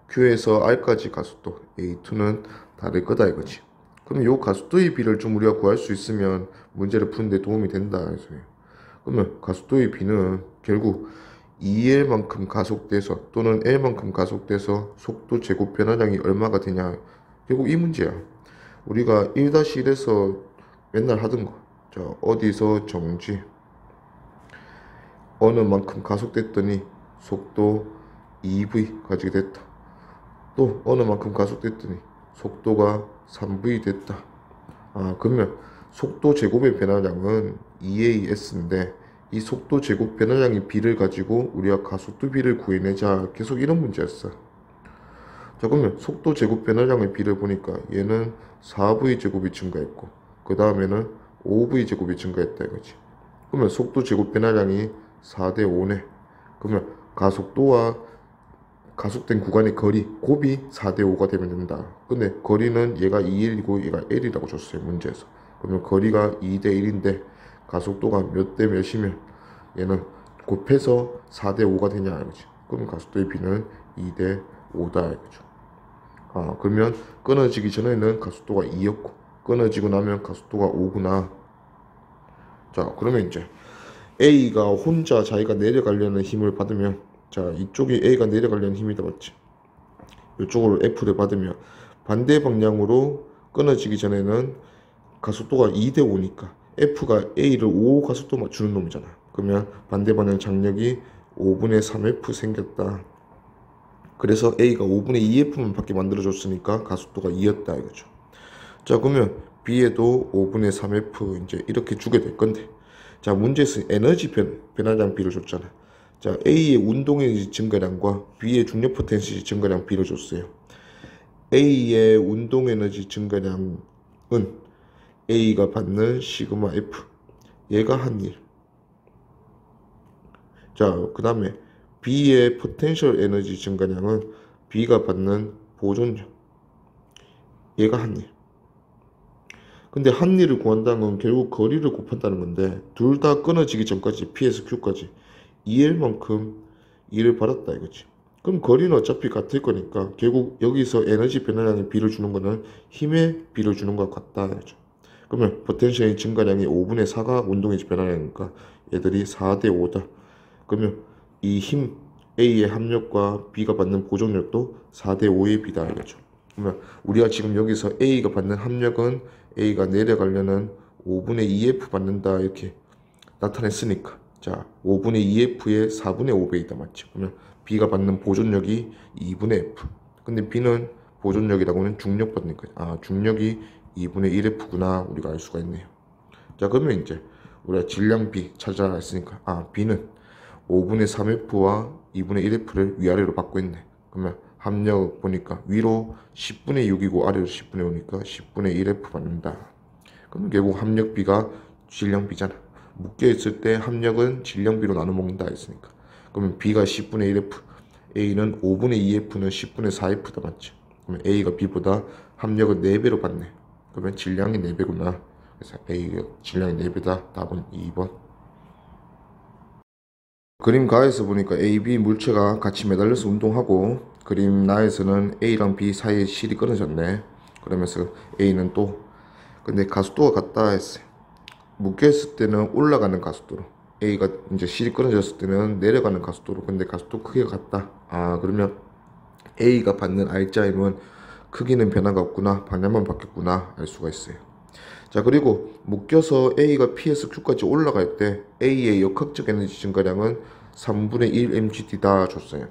Q에서 R까지 가속도 A2는 다를 거다 이거지. 그럼 요 가속도의 비를 좀 우리가 구할 수 있으면 문제를 푸는데 도움이 된다. 그러면 가속도의 비는 결국 2L만큼 가속돼서 또는 L만큼 가속돼서 속도 제곱 변화량이 얼마가 되냐. 결국 이 문제야. 우리가 1-1에서 맨날 하던 거. 자, 어디서 정지. 어느 만큼 가속됐더니 속도 2V 가지게 됐다. 또 어느 만큼 가속됐더니 속도가 3V 됐다. 그러면 속도 제곱의 변화량은 2AS인데 이 속도 제곱 변화량의 비를 가지고 우리가 가속도 비를 구해내자. 계속 이런 문제였어. 자, 그러면 속도 제곱 변화량의 비를 보니까 얘는 4V 제곱이 증가했고 그 다음에는 5V 제곱이 증가했다 이거지. 그러면 속도 제곱 변화량이 4대 5네. 그러면 가속도와 가속된 구간의 거리, 곱이 4대 5가 되면 된다. 근데 거리는 얘가 2L이고 얘가 L이라고 줬어요, 문제에서. 그러면 거리가 2대 1인데 가속도가 몇 대 몇이면 얘는 곱해서 4대 5가 되냐 이거지. 그러면 가속도의 비는 2대 5다 이거죠. 그러면 끊어지기 전에는 가속도가 2였고 끊어지고 나면 가속도가 5구나. 자, 그러면 이제 A가 혼자 자기가 내려가려는 힘을 받으면 자, 이쪽이 A가 내려가려는 힘이다, 맞지? 이쪽으로 F를 받으면 반대 방향으로 끊어지기 전에는 가속도가 2대 5니까 F가 A를 5 가속도 주는 놈이잖아. 그러면 반대 방향 장력이 5분의 3F 생겼다. 그래서 A가 5분의 2F만 받게 만들어줬으니까 가속도가 2였다 이거죠. 자, 그러면 B에도 5분의 3F 이제 이렇게 주게 될 건데 자, 문제에서 에너지 변화량 B를 줬잖아. 자, A의 운동 에너지 증가량과 B의 중력 포텐시 증가량 B를 줬어요. A의 운동 에너지 증가량은 A가 받는 시그마 F. 얘가 한 일. 자, 그 다음에 B의 포텐셜 에너지 증가량은 B가 받는 보존력. 얘가 한 일. 근데 한 일을 구한다는 건 결국 거리를 곱한다는 건데 둘 다 끊어지기 전까지 P에서 Q까지 2L만큼 2를 받았다 이거지. 그럼 거리는 어차피 같을 거니까 결국 여기서 에너지 변화량의 B를 주는 거는 힘의 B를 주는 것 같다 이거죠. 그러면 포텐셜의 증가량이 5분의 4가 운동에너지 변화량이니까 얘들이 4대 5다. 그러면 이 힘 A의 합력과 B가 받는 보존력도 4대 5의 비다 이거죠. 그러면 우리가 지금 여기서 A가 받는 합력은 A가 내려가려는 5분의 2F 받는다 이렇게 나타냈으니까 자 5분의 2F의 4분의 5배이다 맞죠. 그러면 B가 받는 보존력이 2분의 F. 근데 B는 보존력이라고는 중력 받는 거예요. 아, 중력이 2분의 1F구나 우리가 알 수가 있네요. 자, 그러면 이제 우리가 질량 B 찾아라 했으니까 B는 5분의 3F와 2분의 1F를 위아래로 받고 있네. 그러면 합력 보니까 위로 10분의 6이고 아래로 10분의 5니까 10분의 1F 받는다. 그럼 결국 합력 B가 질량 B잖아. 묶여 있을 때 합력은 질량 B로 나눠 먹는다 했으니까. 그러면 B가 10분의 1F, A는 5분의 2F는 10분의 4F다 맞죠? 그러면 A가 B보다 합력은 4배로 받네. 그러면 질량이 4배구나. 그래서 A가 질량이 4배다. 답은 2번. 그림 가에서 보니까 A, B 물체가 같이 매달려서 운동하고, 그림 나에서는 A랑 B 사이에 실이 끊어졌네. 그러면서 A는 또 근데 가속도가 같다 했어요. 묶여있을 때는 올라가는 가속도로, A가 이제 실이 끊어졌을 때는 내려가는 가속도로. 근데 가속도 크기가 같다. 그러면 A가 받는 R자임은 크기는 변화가 없구나, 방향만 바뀌었구나 알 수가 있어요. 자, 그리고 묶여서 A가 P에서 Q까지 올라갈 때 A의 역학적 에너지 증가량은 3분의 1 mgd다 줬어요.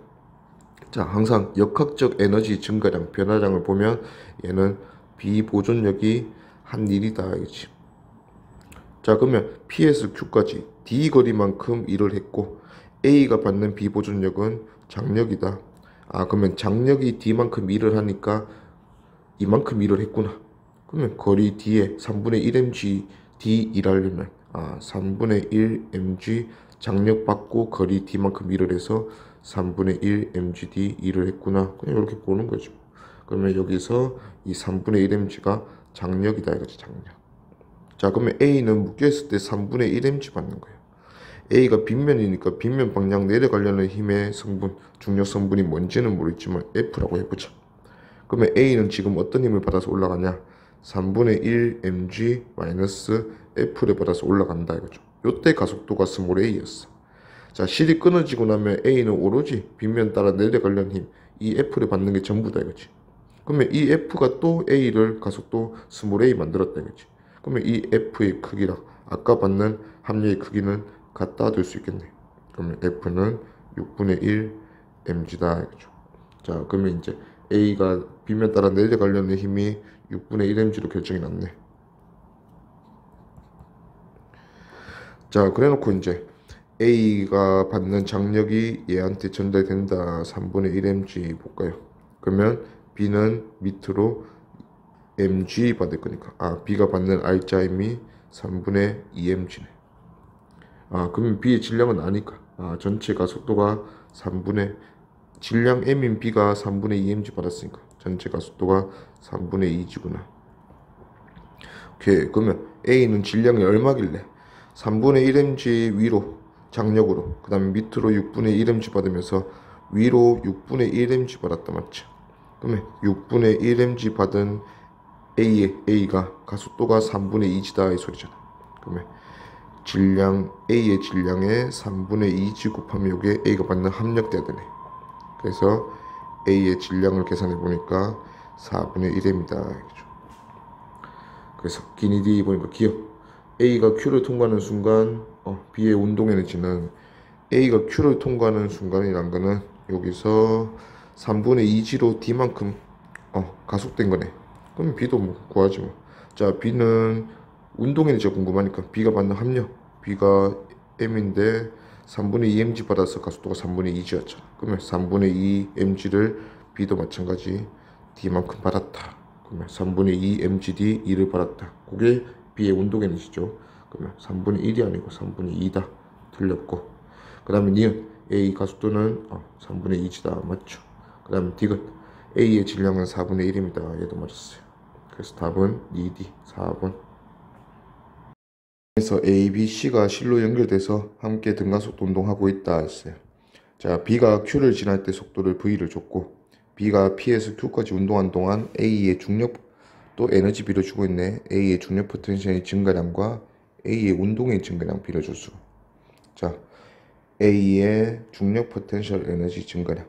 자, 항상 역학적 에너지 증가량 변화량을 보면 얘는 비보존력이 한 1이다 알겠지? 자, 그러면 P에서 Q까지 D 거리만큼 일을 했고 A가 받는 비보존력은 장력이다. 그러면 장력이 D만큼 일을 하니까 이만큼 일을 했구나. 그러면 거리 D에 3분의 1mg D 일하려면 3분의 1mg 장력 받고 거리 D만큼 일을 해서 3분의 1mgd 일을 했구나. 그냥 이렇게 보는 거죠. 그러면 여기서 이 3분의 1mg가 장력이다 이거지, 장력. 자, 그러면 A는 묶여있을 때 3분의 1mg 받는 거예요. A가 빗면이니까 빗면 방향 내려가려는 힘의 성분, 중력 성분이 뭔지는 모르겠지만 F라고 해보자. 그러면 A는 지금 어떤 힘을 받아서 올라가냐? 3분의 1 mg 마이너스 F를 받아서 올라간다 이거죠. 요때 가속도가 스몰 a였어. 자, 실이 끊어지고 나면 A는 오로지 빗면 따라 내려가려는 힘, 이 F를 받는 게 전부다 이거지. 그러면 이 F가 또 A를 가속도 스몰 a 만들었다 이거지. 그러면 이 F의 크기랑 아까 받는 합력의 크기는 같다 될 수 있겠네. 그러면 F는 6분의 1 mg다 이거죠. 자, 그러면 이제 A가 빗면 따라 내려가려는 힘이 6분의 1 mg로 결정이 났네. 자, 그래놓고 이제 A가 받는 장력이 얘한테 전달된다. 3분의 1 mg 볼까요? 그러면 B는 밑으로 mg 받을 거니까 B가 받는 R자임이 3분의 2 mg네. 그러면 B의 질량은 아니까 전체 가속도가 3분의 질량 M인 B가 3분의 2 mg 받았으니까 전체 가속도가 3분의 2g구나. 오케이. 그러면 A는 질량이 얼마길래 3분의 1 mg 위로 장력으로, 그 다음에 밑으로 6분의 1 mg 받으면서 위로 6분의 1 mg 받았다 맞죠? 그러면 6분의 1 mg 받은 A가 가속도가 3분의 2g다 이 소리잖아. 그러면 질량 A의 질량에 3분의 2g 곱하면 이게 A가 받는 합력돼야 되네. 그래서 A의 질량을 계산해 보니까 4분의 1m입니다. 그래서 기니디 보니까 기억. A가 Q를 통과하는 순간 B의 운동 에너지는 A가 Q를 통과하는 순간이란 거는 여기서 3분의 2g로 D만큼 가속된 거네. 그럼 B도 뭐 구하지 뭐. 자, B는 운동 에너지가 궁금하니까 B가 받는 합력, B가 M인데 3분의 2 mg 받아서 가속도가 3분의 2g였잖아. 그러면 3분의 2 mg를 B도 마찬가지 D만큼 받았다. 그러면 3분의 2 mgd 2를 받았다. 그게 B의 운동 에너지죠. 그러면 3분의 1이 아니고 3분의 2다. 틀렸고. 그 다음에 니은 A 가속도는 3분의 2다. 맞죠? 그 다음에 디귿 A의 질량은 4분의 1입니다. 얘도 맞았어요. 그래서 답은 2D 4번. 그래서 A, B, C가 실로 연결돼서 함께 등가속도 운동하고 있다 했어요. 자, B가 Q를 지날 때 속도를 V를 줬고 B가 P에서 Q까지 운동한 동안 A의 중력 또 에너지 빌어주고 있네. A의 중력 포텐셜의 증가량과 A의 운동의 증가량 빌어줬어. 자, A의 중력 포텐셜 에너지 증가량,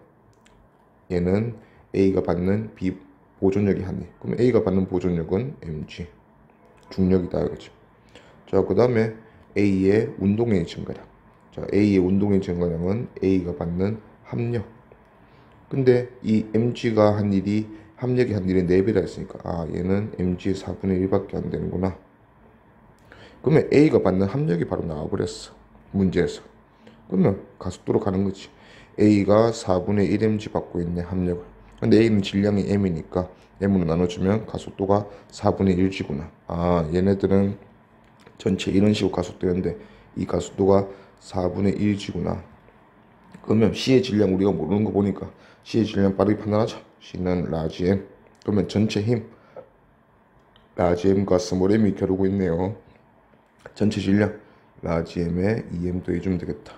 얘는 A가 받는 비보존력이 하네. 그럼 A가 받는 보존력은 mg 중력이다 이거지. 자, 그 다음에 A의 운동의 증가량. 자, A의 운동의 증가량은 A가 받는 합력. 근데 이 mg가 한 일이 합력이 한 1의 4배라 했으니까 아 얘는 mg의 4분의 1밖에 안 되는구나. 그러면 A가 받는 합력이 바로 나와버렸어 문제에서. 그러면 가속도로 가는 거지. A가 4분의 1mg 받고 있네 합력을. 근데 A는 질량이 m이니까 m으로 나눠주면 가속도가 4분의 1g구나. 아 얘네들은 전체 이런 식으로 가속되는데 이 가속도가 4분의 1g구나. 그러면 C의 질량 우리가 모르는 거 보니까 C의 질량 빠르게 판단하자. C는 라지 M. 그러면 전체 힘 라지 M과 스몰 M이 겨루고 있네요. 전체 질량 라지 M에 2M 더해주면 되겠다.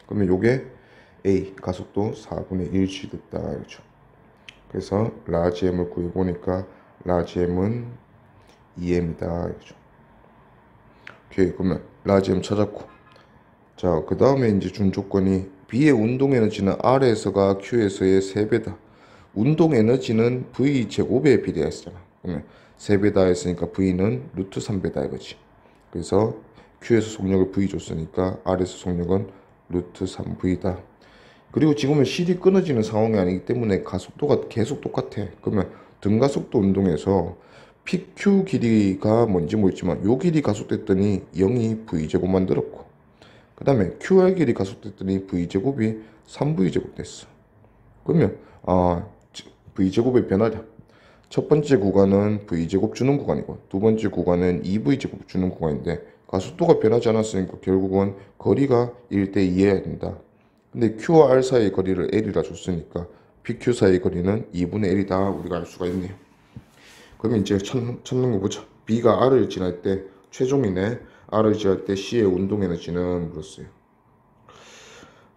그러면 요게 A 가속도 4분의 1g 됐다. 그렇죠. 그래서 라지 M을 구해보니까 라지 M은 2M이다. 그렇죠. 오케이. 그러면 라지 M 찾았고, 자 그 다음에 이제 준 조건이 B의 운동 에너지는 R에서가 Q에서의 3배다. 운동 에너지는 V 제곱에 비례했잖아. 그러면 3배다 했으니까 V는 루트 3배다 이거지. 그래서 Q에서 속력을 V 줬으니까 R에서 속력은 루트 3V다. 그리고 지금은 실이 끊어지는 상황이 아니기 때문에 가속도가 계속 똑같아. 그러면 등가속도 운동에서 PQ 길이가 뭔지 모르지만 요 길이 가속됐더니 0이 V제곱 만들었고, 그 다음에 QR 길이 가속됐더니 V제곱이 3V제곱 됐어. 그러면 V제곱의 변화량, 첫 번째 구간은 V제곱 주는 구간이고 두 번째 구간은 2V제곱 주는 구간인데 가속도가 변하지 않았으니까 결국은 거리가 1대2여야 된다. 근데 Q와 R 사이의 거리를 L이라 줬으니까 PQ 사이의 거리는 2분의 1이다 우리가 알 수가 있네요. 그러면 이제 찾는 거 보자. B가 R을 지날 때 최종이네. R을 지날 때 C의 운동 에너지는 물었어요.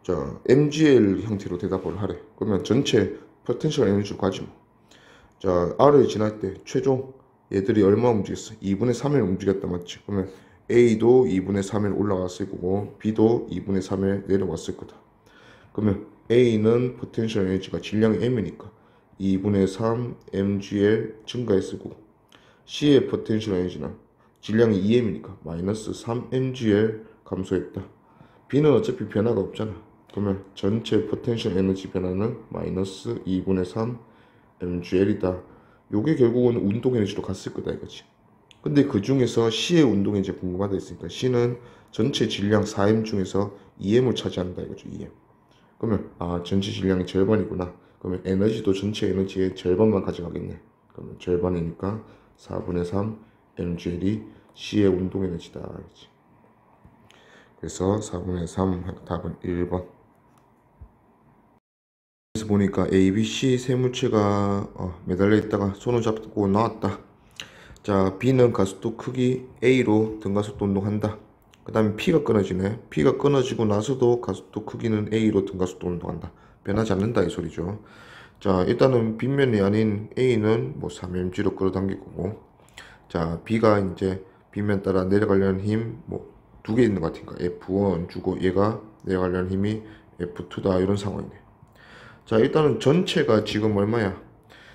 자, MGL 형태로 대답을 하래. 그러면 전체 포텐셜 에너지로 가지 뭐. 자, R을 지날 때 최종 얘들이 얼마 움직였어? 2분의 3일 움직였다 맞지? 그러면 A도 2분의 3일 올라갔을 거고 B도 2분의 3일 내려왔을 거다. 그러면 A는 포텐셜 에너지가 질량이 M이니까 2분의 3 mgl 증가했을 거고, C의 포텐셜 에너지는 질량이 2m이니까 마이너스 3 mgl 감소했다. B는 어차피 변화가 없잖아. 그러면 전체 포텐셜 에너지 변화는 마이너스 2분의 3 mgl이다. 요게 결국은 운동 에너지로 갔을 거다 이거지. 근데 그 중에서 C의 운동 에너지가 궁금하다 했으니까 C는 전체 질량 4m 중에서 2m을 차지한다 이거죠. 2m. 그러면 전체 질량의 절반이구나. 그러면 에너지도 전체 에너지의 절반만 가져가겠네. 그러면 절반이니까 4분의 3 mgl이 C의 운동 에너지다. 이거지. 그래서 4분의 3 답은 1번. 그래서 보니까 A, B, C 세 물체가 매달려 있다가 손을 잡고 나왔다. 자, B는 가속도 크기 A로 등가속도 운동한다. 그 다음에 P가 끊어지네. P가 끊어지고 나서도 가속도 크기는 A로 등가속도 운동한다. 변하지 않는다 이 소리죠. 자, 일단은 빗면이 아닌 A는 뭐 3mg로 끌어당길 거고, 자, B가 이제 빗면 따라 내려가려는 힘 뭐 두 개 있는 것 같으니까 F1 주고 얘가 내려가려는 힘이 F2다 이런 상황이네. 자, 일단은 전체가 지금 얼마야?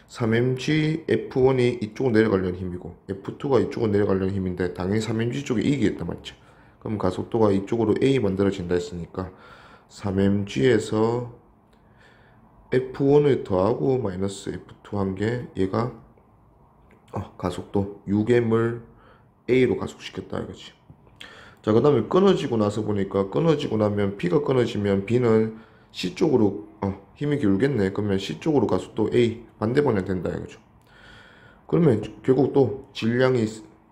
3mg F1이 이쪽으로 내려가려는 힘이고 F2가 이쪽으로 내려가려는 힘인데 당연히 3mg 쪽에 이기겠다 맞죠? 그럼 가속도가 이쪽으로 A 만들어진다 했으니까 3mg에서 F1을 더하고 마이너스 F2 한 게 얘가 가속도 6m을 A로 가속시켰다 이거지. 자, 그 다음에 끊어지고 나서 보니까 끊어지고 나면 B가 끊어지면 B는 C 쪽으로 힘이 기울겠네. 그러면 C 쪽으로 가속도 A 반대 방향 된다 이거죠. 그러면 결국 또 질량이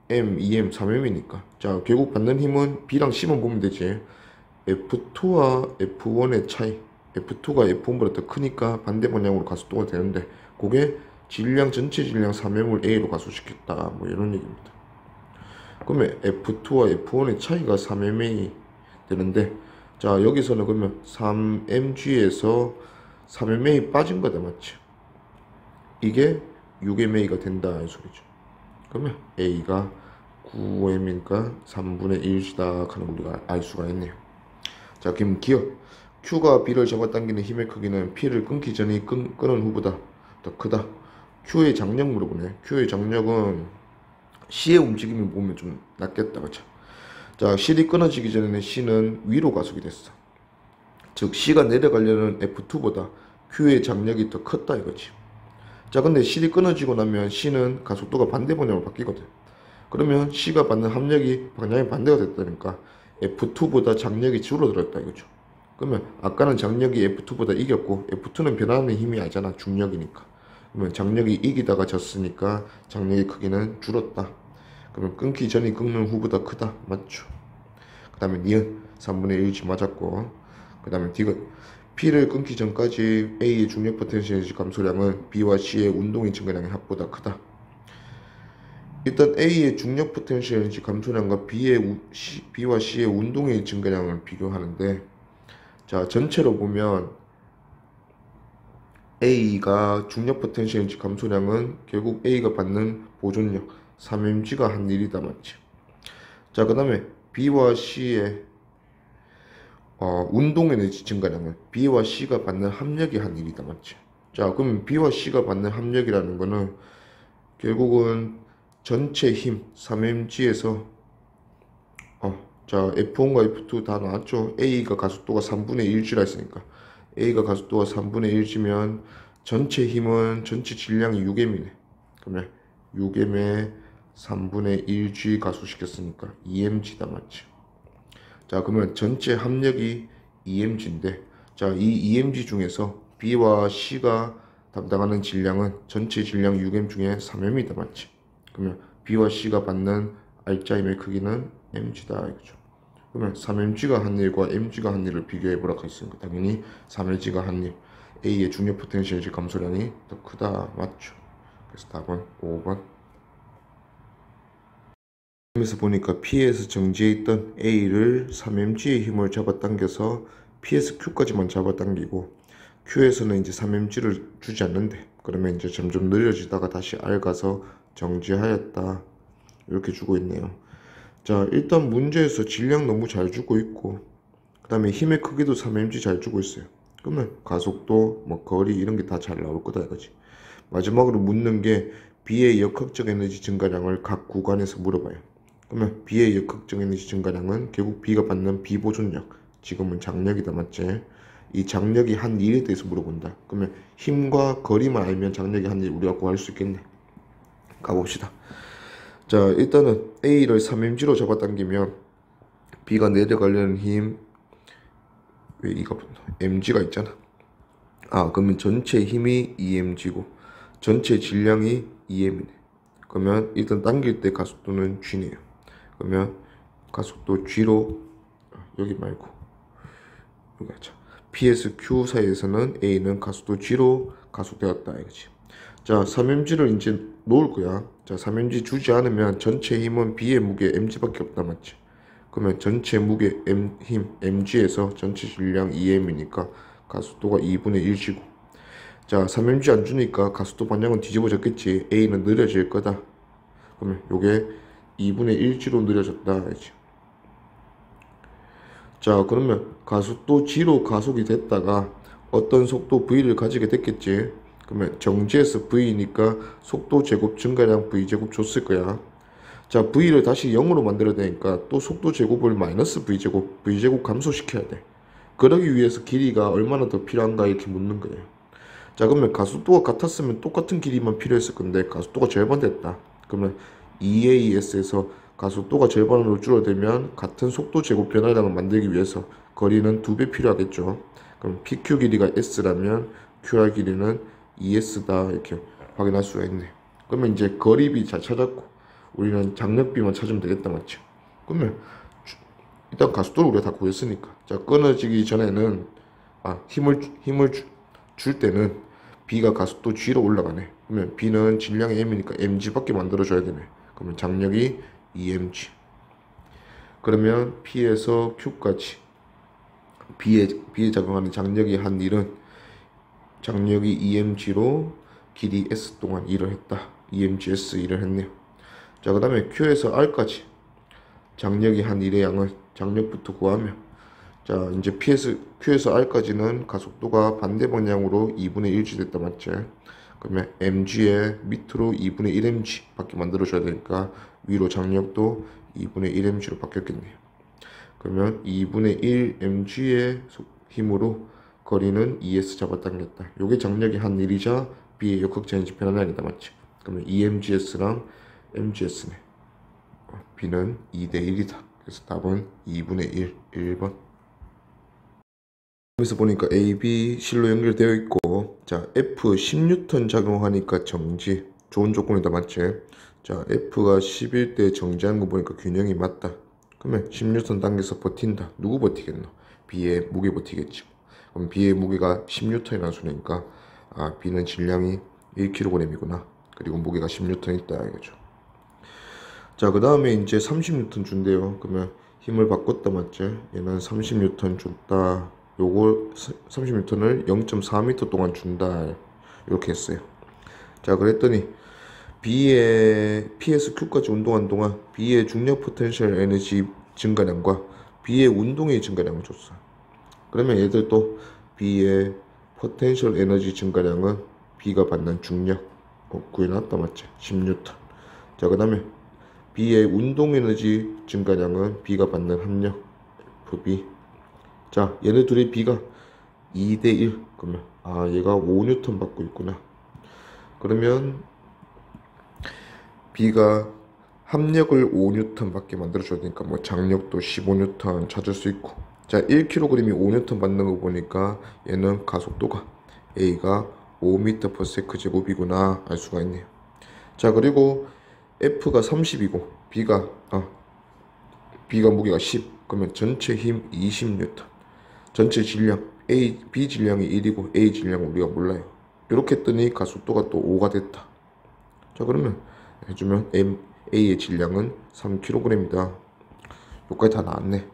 M, 2M, 3M이니까 자, 결국 받는 힘은 B랑 C만 보면 되지. F2와 F1의 차이, F2가 F1보다 더 크니까 반대 방향으로 가속도가 되는데 그게 질량 전체 질량 3M을 A로 가속시켰다 뭐 이런 얘기입니다. 그러면 F2와 F1의 차이가 3MA 되는데, 자, 여기서는 그러면 3mg에서 3MA 빠진 거다, 맞죠? 이게 6MA가 된다, 이 소리죠. 그러면 A가 9M이니까 3분의 1이다 하는 거 우리가 알 수가 있네요. 자, 그럼 기억. Q가 B를 잡아당기는 힘의 크기는 P를 끊기 전에 끊은 후보다 더 크다. Q의 장력 물어보네. Q의 장력은 C의 움직임을 보면 좀 낫겠다, 그쵸? 자, C이 끊어지기 전에는 C는 위로 가속이 됐어. 즉 C가 내려가려는 F2보다 Q의 장력이 더 컸다 이거지. 자, 근데 C이 끊어지고 나면 C는 가속도가 반대 방향으로 바뀌거든. 그러면 C가 받는 합력이 방향이 반대가 됐다니까 F2보다 장력이 줄어들었다 이거죠. 그러면 아까는 장력이 F2보다 이겼고 F2는 변하는 힘이 아니잖아. 중력이니까. 그러면 장력이 이기다가 졌으니까 장력의 크기는 줄었다. 그러면 끊기 전이 끊는 후보다 크다. 맞죠? 그 다음에 니은 3분의 1지 맞았고, 그 다음에 디귿 P를 끊기 전까지 A의 중력 포텐셜 에너지 감소량은 B와 C의 운동의 증가량의 합보다 크다. 일단 A의 중력 포텐셜 에너지 감소량과 B와 C의 운동의 증가량을 비교하는데, 자, 전체로 보면 A가 중력 포텐셜 에너지 감소량은 결국 A가 받는 보존력 3mg가 한 일이다. 맞지? 자, 그 다음에 B와 C의 운동 에너지 증가량은 B와 C가 받는 합력이 한 일이다. 맞지? 자, 그럼 B와 C가 받는 합력이라는 거는 결국은 전체 힘 3mg에서 자, F1과 F2 다 나왔죠? A가 가속도가 3분의 1g라 했으니까 A가 가속도가 3분의 1g면 전체 힘은 전체 질량이 6m이네. 그러면 6m에 3분의 1g 가속시켰으니까 2mg다. 맞지? 자, 그러면 전체 합력이 2mg인데, 자, 이 2mg 중에서 B와 C가 담당하는 질량은 전체 질량 6m 중에 3m이다. 맞지? 그러면 B와 C가 받는 알짜 힘의 크기는 mg다. 이거죠. 그러면 3mg가 한 일과 mg가 한 일을 비교해 보라 했으니까 당연히 3mg가 한 일, A의 중력 포텐셜 감소량이 더 크다. 맞죠? 그래서 답은 5번. 그래서 보니까 P에서 정지해 있던 A를 3mg의 힘을 잡아당겨서 PSQ까지만 잡아당기고 Q에서는 이제 3mg를 주지 않는데, 그러면 이제 점점 느려지다가 다시 R 가서 정지하였다. 이렇게 주고 있네요. 자, 일단 문제에서 질량 너무 잘 주고 있고, 그 다음에 힘의 크기도 3mg 잘 주고 있어요. 그러면 가속도, 뭐 거리 이런 게 다 잘 나올 거다 이거지. 마지막으로 묻는 게 B의 역학적 에너지 증가량을 각 구간에서 물어봐요. 그러면 B의 역학적 에너지 증가량은 결국 B가 받는 비보존력, 지금은 장력이다. 맞지? 이 장력이 한 일에 대해서 물어본다. 그러면 힘과 거리만 알면 장력이 한 일 우리가 구할 수 있겠네. 가봅시다. 자, 일단은 A를 3mg로 잡아당기면 B가 내려가려는 힘, 왜 이거 mg가 있잖아. 그러면 전체 힘이 2mg고 전체 질량이 2m이네. 그러면 일단 당길 때 가속도는 g네요. 그러면 가속도 g로, 여기 말고 여기 하자. P에서 Q 사이에서는 A는 가속도 g로 가속되었다 이거지. 자, 3mg를 이제 놓을 거야. 자, 3mg 주지 않으면 전체 힘은 B의 무게 mg밖에 없다. 맞지? 그러면 전체 무게 힘 mg에서 전체 질량 2m이니까 가속도가 2분의 1g고, 자, 3mg 안 주니까 가속도 방향은 뒤집어졌겠지. A는 느려질 거다. 그러면 요게 2분의 1g로 느려졌다 알지? 자, 그러면 가속도 g로 가속이 됐다가 어떤 속도 v를 가지게 됐겠지. 그러면 정지에서 v니까 속도 제곱 증가량 v제곱 줬을 거야. 자, v를 다시 0으로 만들어야 되니까 또 속도 제곱을 마이너스 v제곱 감소시켜야 돼. 그러기 위해서 길이가 얼마나 더 필요한가 이렇게 묻는 거예요. 자, 그러면 가속도가 같았으면 똑같은 길이만 필요했을 건데 가속도가 절반 됐다. 그러면 EAS에서 가속도가 절반으로 줄어들면 같은 속도 제곱 변화량을 만들기 위해서 거리는 2배 필요하겠죠. 그럼 PQ 길이가 S라면 QR 길이는 ES다 이렇게 확인할 수가 있네. 그러면 이제 거리비 잘 찾았고 우리는 장력비만 찾으면 되겠다. 맞죠? 그러면 일단 가속도를 우리가 다 구했으니까, 자, 끊어지기 전에는 힘을 줄 때는 B가 가속도 G로 올라가네. 그러면 B는 질량이 M이니까 mg밖에 만들어줘야 되네. 그러면 장력이 2mg. 그러면 P에서 Q까지 B에 작용하는 장력이 한 일은 장력이 2mg로 길이 S 동안 일을 했다. 2mgs 일을 했네요. 자, 그 다음에 Q에서 R까지 장력이 한 일의 양은 장력부터 구하면, 자, 이제 Q에서 R까지는 가속도가 반대 방향으로 2분의 1g 됐다. 맞지? 그러면 mg에 밑으로 2분의 1mg 밖에 만들어줘야 되니까 위로 장력도 2분의 1mg로 바뀌었겠네요. 그러면 2분의 1mg의 힘으로 거리는 ES 잡아당겼다. 요게 장력이 한 일이자 B의 역학적 에너지 변화량이다. 맞지? 그러면 EMGS랑 MGS네. B는 2대 1이다. 그래서 답은 2분의 1, 1번. 여기서 보니까 A, B 실로 연결되어 있고, 자, F 10N 작용하니까 정지. 좋은 조건이다. 맞지? 자, F가 11대 정지하는 거 보니까 균형이 맞다. 그러면 10N 당겨서 버틴다. 누구 버티겠노? B의 무게 버티겠지. 그럼 B의 무게가 10N이라는 소리니까, 아, B는 질량이 1kg이구나. 그리고 무게가 10N 있다. 이거죠. 자, 그 다음에 이제 30N 준대요. 그러면 힘을 바꿨다. 맞지? 얘는 30N 줬다. 요거 30N을 0.4m 동안 준다. 이렇게 했어요. 자, 그랬더니 B의 P에서 Q까지 운동한 동안 B의 중력 포텐셜 에너지 증가량과 B의 운동의 증가량을 줬어. 그러면 얘들도 B의 포텐셜 에너지 증가량은 B가 받는 중력 구해놨다. 맞지? 10N. 자, 그 다음에 B의 운동 에너지 증가량은 B가 받는 합력 FB. 자, 얘네 둘의 B가 2대 1. 그러면 아, 얘가 5N 받고 있구나. 그러면 B가 합력을 5N 받게 만들어줘야 되니까 뭐 장력도 15N 찾을 수 있고. 자, 1kg이 5N 받는 거 보니까 얘는 가속도가 A가 5m/s 제곱이구나 알 수가 있네요. 자, 그리고 F가 30이고 B가 무게가 10. 그러면 전체 힘 20N. 전체 질량 B 질량이 1이고 A 질량은 우리가 몰라요. 이렇게 했더니 가속도가 또 5가 됐다. 자, 그러면 해주면 A의 질량은 3kg이다. 여기까지 다 나왔네.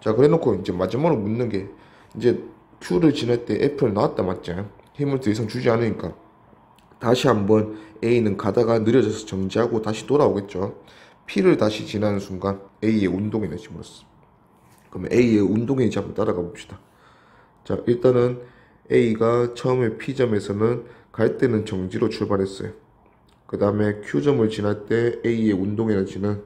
자, 그래놓고 이제 마지막으로 묻는 게 이제 Q를 지날 때 F를 나왔다. 맞지? 힘을 더 이상 주지 않으니까 다시 한번 A는 가다가 느려져서 정지하고 다시 돌아오겠죠. P를 다시 지나는 순간 A의 운동 에너지 물었어. 그러면 A의 운동 에너지 한번 따라가 봅시다. 자, 일단은 A가 처음에 P점에서는 갈 때는 정지로 출발했어요. 그 다음에 Q점을 지날 때 A의 운동 에너지는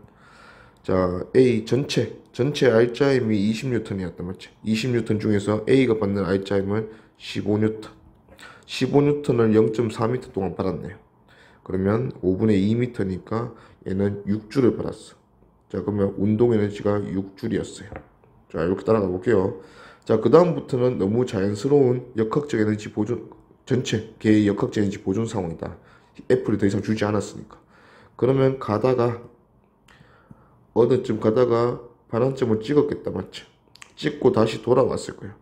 자, A 전체 R자임이 20N이었단 말이지. 20N 중에서 A가 받는 R자임은 15N. 15N을 0.4m 동안 받았네요. 그러면 5분의 2m니까 얘는 6J를 받았어. 자, 그러면 운동 에너지가 6J였어요. 자, 이렇게 따라가 볼게요. 자, 그 다음부터는 너무 자연스러운 역학적 에너지 보존, 전체 개의 역학적 에너지 보존 상황이다. F를 더 이상 주지 않았으니까. 그러면 가다가 어느 쯤 가다가 반환점을 찍었겠다. 맞죠? 찍고 다시 돌아왔을 거예요.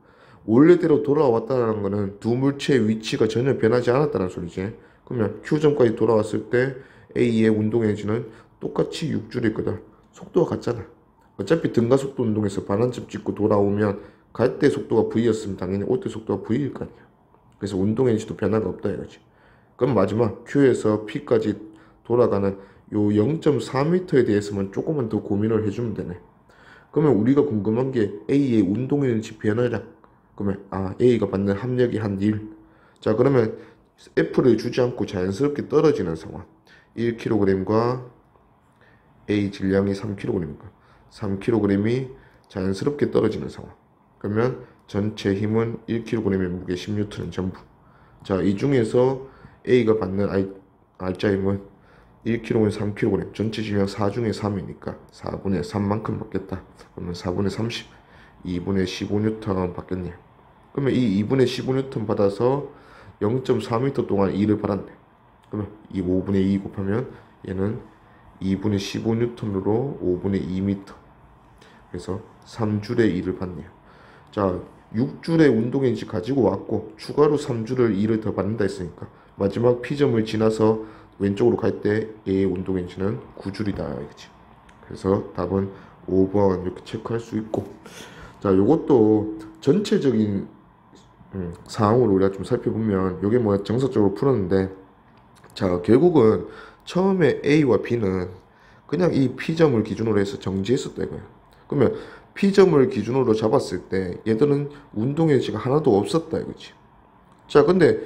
원래대로 돌아왔다는 거는 두 물체의 위치가 전혀 변하지 않았다는 소리지. 그러면 Q점까지 돌아왔을 때 A의 운동 에너지는 똑같이 6J일 거다. 속도가 같잖아. 어차피 등가속도 운동에서 반환점 찍고 돌아오면 갈 때 속도가 V였으면 당연히 올 때 속도가 V일 거 아니야. 그래서 운동 에너지도 변화가 없다 이거지. 그럼 마지막 Q에서 P까지 돌아가는 요 0.4m에 대해서만 조금만 더 고민을 해주면 되네. 그러면 우리가 궁금한 게 A의 운동 에너지 변화량. 그러면 A가 받는 합력이 한 1. 자, 그러면 F를 주지 않고 자연스럽게 떨어지는 상황. 1kg과 A 질량이 3kg입니다. 3kg이 자연스럽게 떨어지는 상황. 그러면 전체 힘은 1kg의 무게 10N은 전부. 자, 이 중에서 A가 받는 R자 힘은 1kg은 3kg. 전체 질량 4 중에 3이니까 4분의 3만큼 받겠다. 그러면 4분의 30, 2분의 15N 받겠네요. 그러면 이 2분의 15N 받아서 0.4m 동안 2를 받았네. 그러면 이 5분의 2 곱하면 얘는 2분의 15N으로 5분의 2m. 그래서 3줄의 2를 받네요. 자, 6줄의 운동에너지 가지고 왔고 추가로 3줄을 2를 더 받는다 했으니까 마지막 P점을 지나서 왼쪽으로 갈 때 A의 운동에너지는 9줄이다 이거지. 그래서 답은 5번 이렇게 체크할 수 있고. 자, 요것도 전체적인 사항으로 우리가 좀 살펴보면 요게 뭐 정석적으로 풀었는데, 자, 결국은 처음에 A와 B는 그냥 이 P점을 기준으로 해서 정지했었다 이거예요. 그러면 P점을 기준으로 잡았을 때 얘들은 운동 에너지가 하나도 없었다 이거지. 자, 근데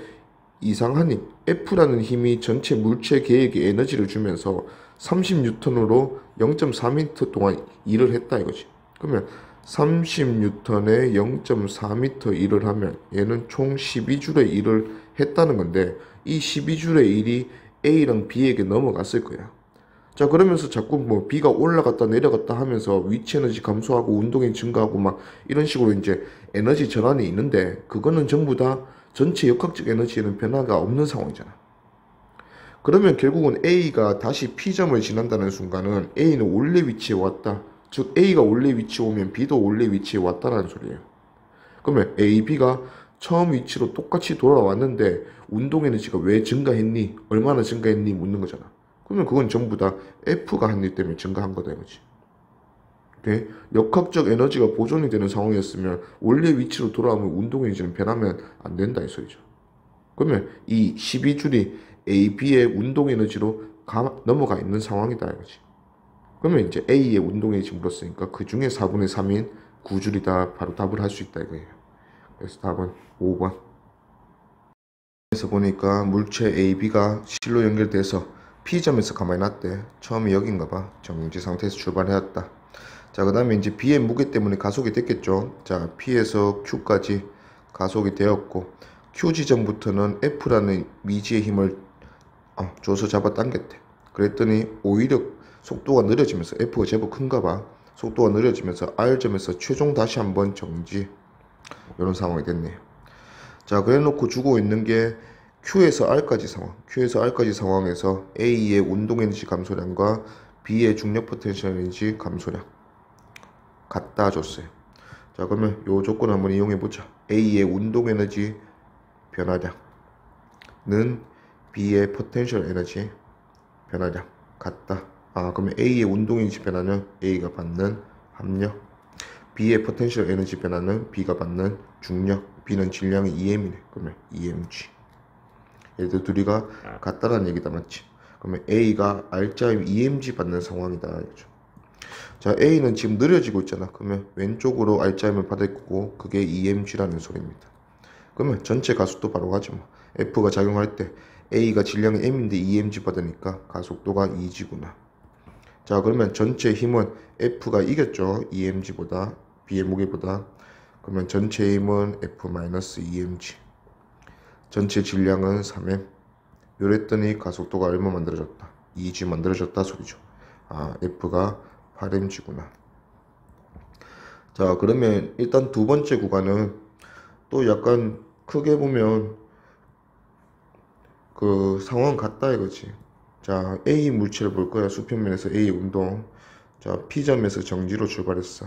이상하니 F라는 힘이 전체 물체 계에게 에너지를 주면서 30N으로 0.4m 동안 일을 했다 이거지. 그러면 30N에 0.4m 일을 하면 얘는 총 12줄의 일을 했다는 건데 이 12줄의 1이 A랑 B에게 넘어갔을 거야. 자, 그러면서 자꾸 뭐 B가 올라갔다 내려갔다 하면서 위치 에너지 감소하고 운동이 증가하고 막 이런 식으로 이제 에너지 전환이 있는데 그거는 전부 다 전체 역학적 에너지에는 변화가 없는 상황이잖아. 그러면 결국은 A가 다시 P점을 지난다는 순간은 A는 원래 위치에 왔다. 즉 A가 원래 위치에 오면 B도 원래 위치에 왔다는 소리예요. 그러면 A, B가 처음 위치로 똑같이 돌아왔는데 운동 에너지가 왜 증가했니? 얼마나 증가했니? 묻는 거잖아. 그러면 그건 전부 다 F가 한 일 때문에 증가한 거다 이거지. 오케이? 역학적 에너지가 보존이 되는 상황이었으면 원래 위치로 돌아오면 운동 에너지는 변하면 안 된다 이 소리죠. 그러면 이 12줄이 A, B의 운동 에너지로 넘어가 있는 상황이다 이거지. 그러면 이제 A의 운동 에너지 물었으니까 그 중에 4분의 3인 9줄이다 바로 답을 할 수 있다 이거예요. 그래서 답은 5번. 그래서 보니까 물체 A, B가 실로 연결돼서 P점에서 가만히 놨대. 처음에 여긴가 봐. 정지 상태에서 출발해왔다. 자, 그 다음에 이제 B의 무게 때문에 가속이 됐겠죠. 자, P에서 Q까지 가속이 되었고 Q 지점부터는 F라는 미지의 힘을 줘서 잡아 당겼대. 그랬더니 오히려 속도가 느려지면서 F가 제법 큰가 봐. 속도가 느려지면서 R점에서 최종 다시 한번 정지. 이런 상황이 됐네요. 자, 그래 놓고 주고 있는 게 Q에서 R까지 상황. Q에서 R까지 상황에서 A의 운동 에너지 감소량과 B의 중력 포텐셜 에너지 감소량 갖다 줬어요. 자, 그러면 요 조건 한번 이용해 보자. A의 운동 에너지 변화량은 B의 포텐셜 에너지 변화량 같다. 그러면 A의 운동 에너지 변화는 A가 받는 합력, B의 포텐셜 에너지 변화는 B가 받는 중력, B는 질량이 EM이네. 그러면 EMG. 얘들 둘이가 같다라는 얘기다, 맞지? 그러면 A가 R자임 EMG 받는 상황이다. 이거죠. 자, A는 지금 느려지고 있잖아. 그러면 왼쪽으로 R자임을 받을 거고 그게 EMG라는 소리입니다. 그러면 전체 가속도 바로 가지 뭐. F가 작용할 때 A가 질량이 M인데 EMG 받으니까 가속도가 Eg구나. 자, 그러면 전체 힘은 F가 이겼죠. EMG보다, B의 무게보다. 그러면 전체 힘은 F-EMG. 전체 질량은 3M. 요랬더니 가속도가 얼마 만들어졌다? EG 만들어졌다 소리죠. F가 8mg구나. 자, 그러면 일단 두 번째 구간은 또 약간 크게 보면 그 상황 같다 이거지. 자, A 물체를 볼 거야. 수평면에서 A 운동. 자, P점에서 정지로 출발했어.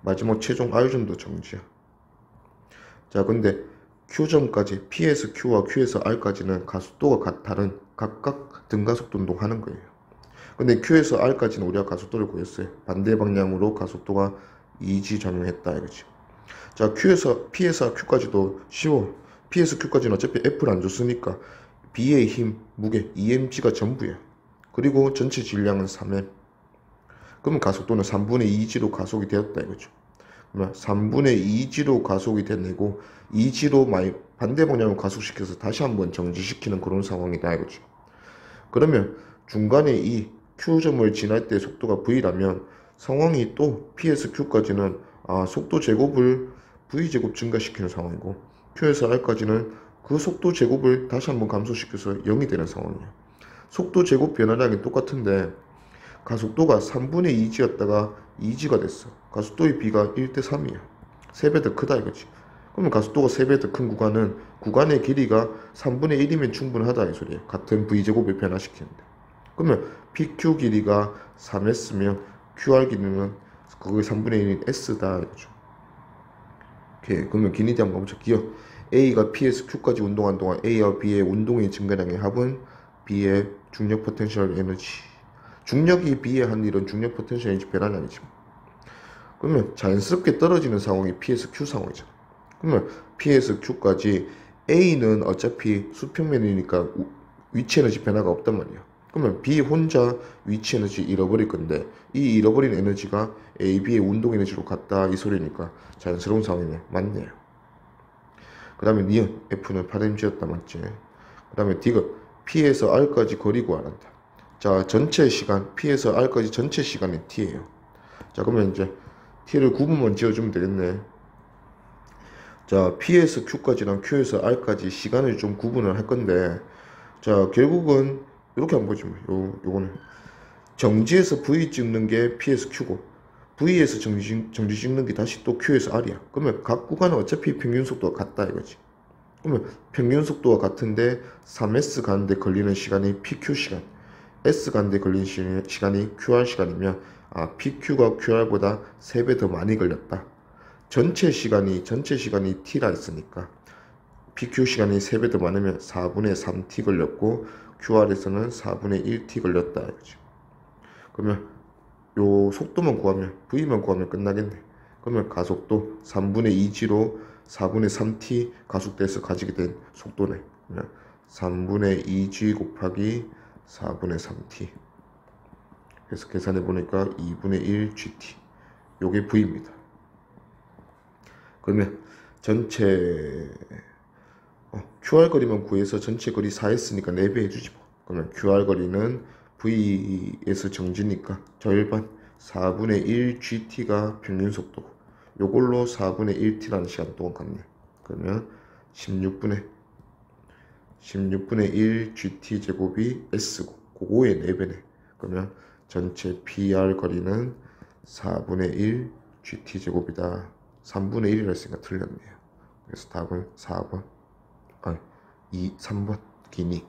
마지막 최종 R점도 정지야. 자, 근데 Q점까지 P에서 Q와 Q에서 R까지는 가속도가 다른 각각 등가속도 운동하는 거예요. 근데 Q에서 R까지는 우리가 가속도를 구했어요. 반대 방향으로 가속도가 EG 적용했다 이거지. 자, P에서 Q까지도 쉬워. P에서 Q까지는 어차피 F를 안 줬으니까 B의 힘, 무게, EMG가 전부야. 그리고 전체 질량은 3M. 그러면 가속도는 3분의 2G로 가속이 되었다 이거죠. 그러면 3분의 2G로 가속이 되내고 2G로 반대 방향으로 가속시켜서 다시 한번 정지시키는 그런 상황이다 이거죠. 그러면 중간에 이 Q점을 지날 때 속도가 V라면 상황이 또 P에서 Q까지는 속도 제곱을 V제곱 증가시키는 상황이고 Q에서 R까지는 그 속도 제곱을 다시 한번 감소시켜서 0이 되는 상황이에요. 속도 제곱 변화량이 똑같은데 가속도가 3분의 2G였다가 2G가 됐어. 가속도의 B가 1대 3이야. 3배 더 크다 이거지. 그러면 가속도가 3배 더 큰 구간은 구간의 길이가 3분의 1이면 충분하다 이 소리예요. 같은 V제곱을 변화시키는데. 그러면 PQ 길이가 3S면 QR 길이는 그거의 3분의 1인 S다 이거죠. 오케이. 그러면 길이에 한번 가보자. 기억. A가 P에서 Q까지 운동한 동안 A와 B의 운동의 증가량의 합은 B의 중력 포텐셜 에너지. 중력이 B에 한 일은 중력 포텐셜 에너지 변화량이지. 그러면 자연스럽게 떨어지는 상황이 P에서 Q 상황이잖아. 그러면 P에서 Q까지 A는 어차피 수평면이니까 위치 에너지 변화가 없단 말이야. 그러면 B 혼자 위치 에너지 잃어버릴 건데 이 잃어버린 에너지가 A, B의 운동 에너지로 갔다 이 소리니까 자연스러운 상황이네. 맞네요. 그 다음에 니은 F는 8mg였다 맞지? 그 다음에 D가 P에서 R까지 거리 구하란다. 자, 전체 시간 P에서 R까지 전체 시간이 T예요. 자, 그러면 이제 T를 9분만 지어주면 되겠네. 자, P에서 Q까지랑 Q에서 R까지 시간을 좀 구분을 할 건데, 자, 결국은 이렇게 한번 보지 뭐. 요거는 정지에서 V 찍는 게 P에서 Q고, V에서 정지 찍는 게 다시 또 Q에서 R이야. 그러면 각 구간은 어차피 평균 속도가 같다 이거지. 그러면 평균 속도가 같은데 3S 가는데 걸리는 시간이 PQ 시간, S 가는데 걸리는 시간이 QR 시간이면 PQ가 QR보다 3배 더 많이 걸렸다. 전체 시간이 T라 했으니까 PQ 시간이 3배 더 많으면 4분의 3T 걸렸고 QR에서는 4분의 1T 걸렸다 이거지. 그러면 요 속도만 구하면 V만 구하면 끝나겠네. 그러면 가속도 3분의 2G로 4분의 3T 가속대에서 가지게 된 속도네. 그러면 3분의 2G 곱하기 4분의 3T 그래서 계산해 보니까 2분의 1GT 요게 V입니다. 그러면 전체 QR 거리만 구해서 전체 거리 4했으니까 4배 해주지 뭐. 그러면 QR 거리는 V에서 정지니까 절반 4분의 1GT가 평균 속도고 요걸로 4분의 1T라는 시간 동안 갔네. 그러면 16분의 1GT 제곱이 S고 그거의 4배네. 그러면 전체 PR 거리는 4분의 1 GT 제곱이다. 3분의 1이라 했으니까 틀렸네요. 그래서 답은 4번 3번 기니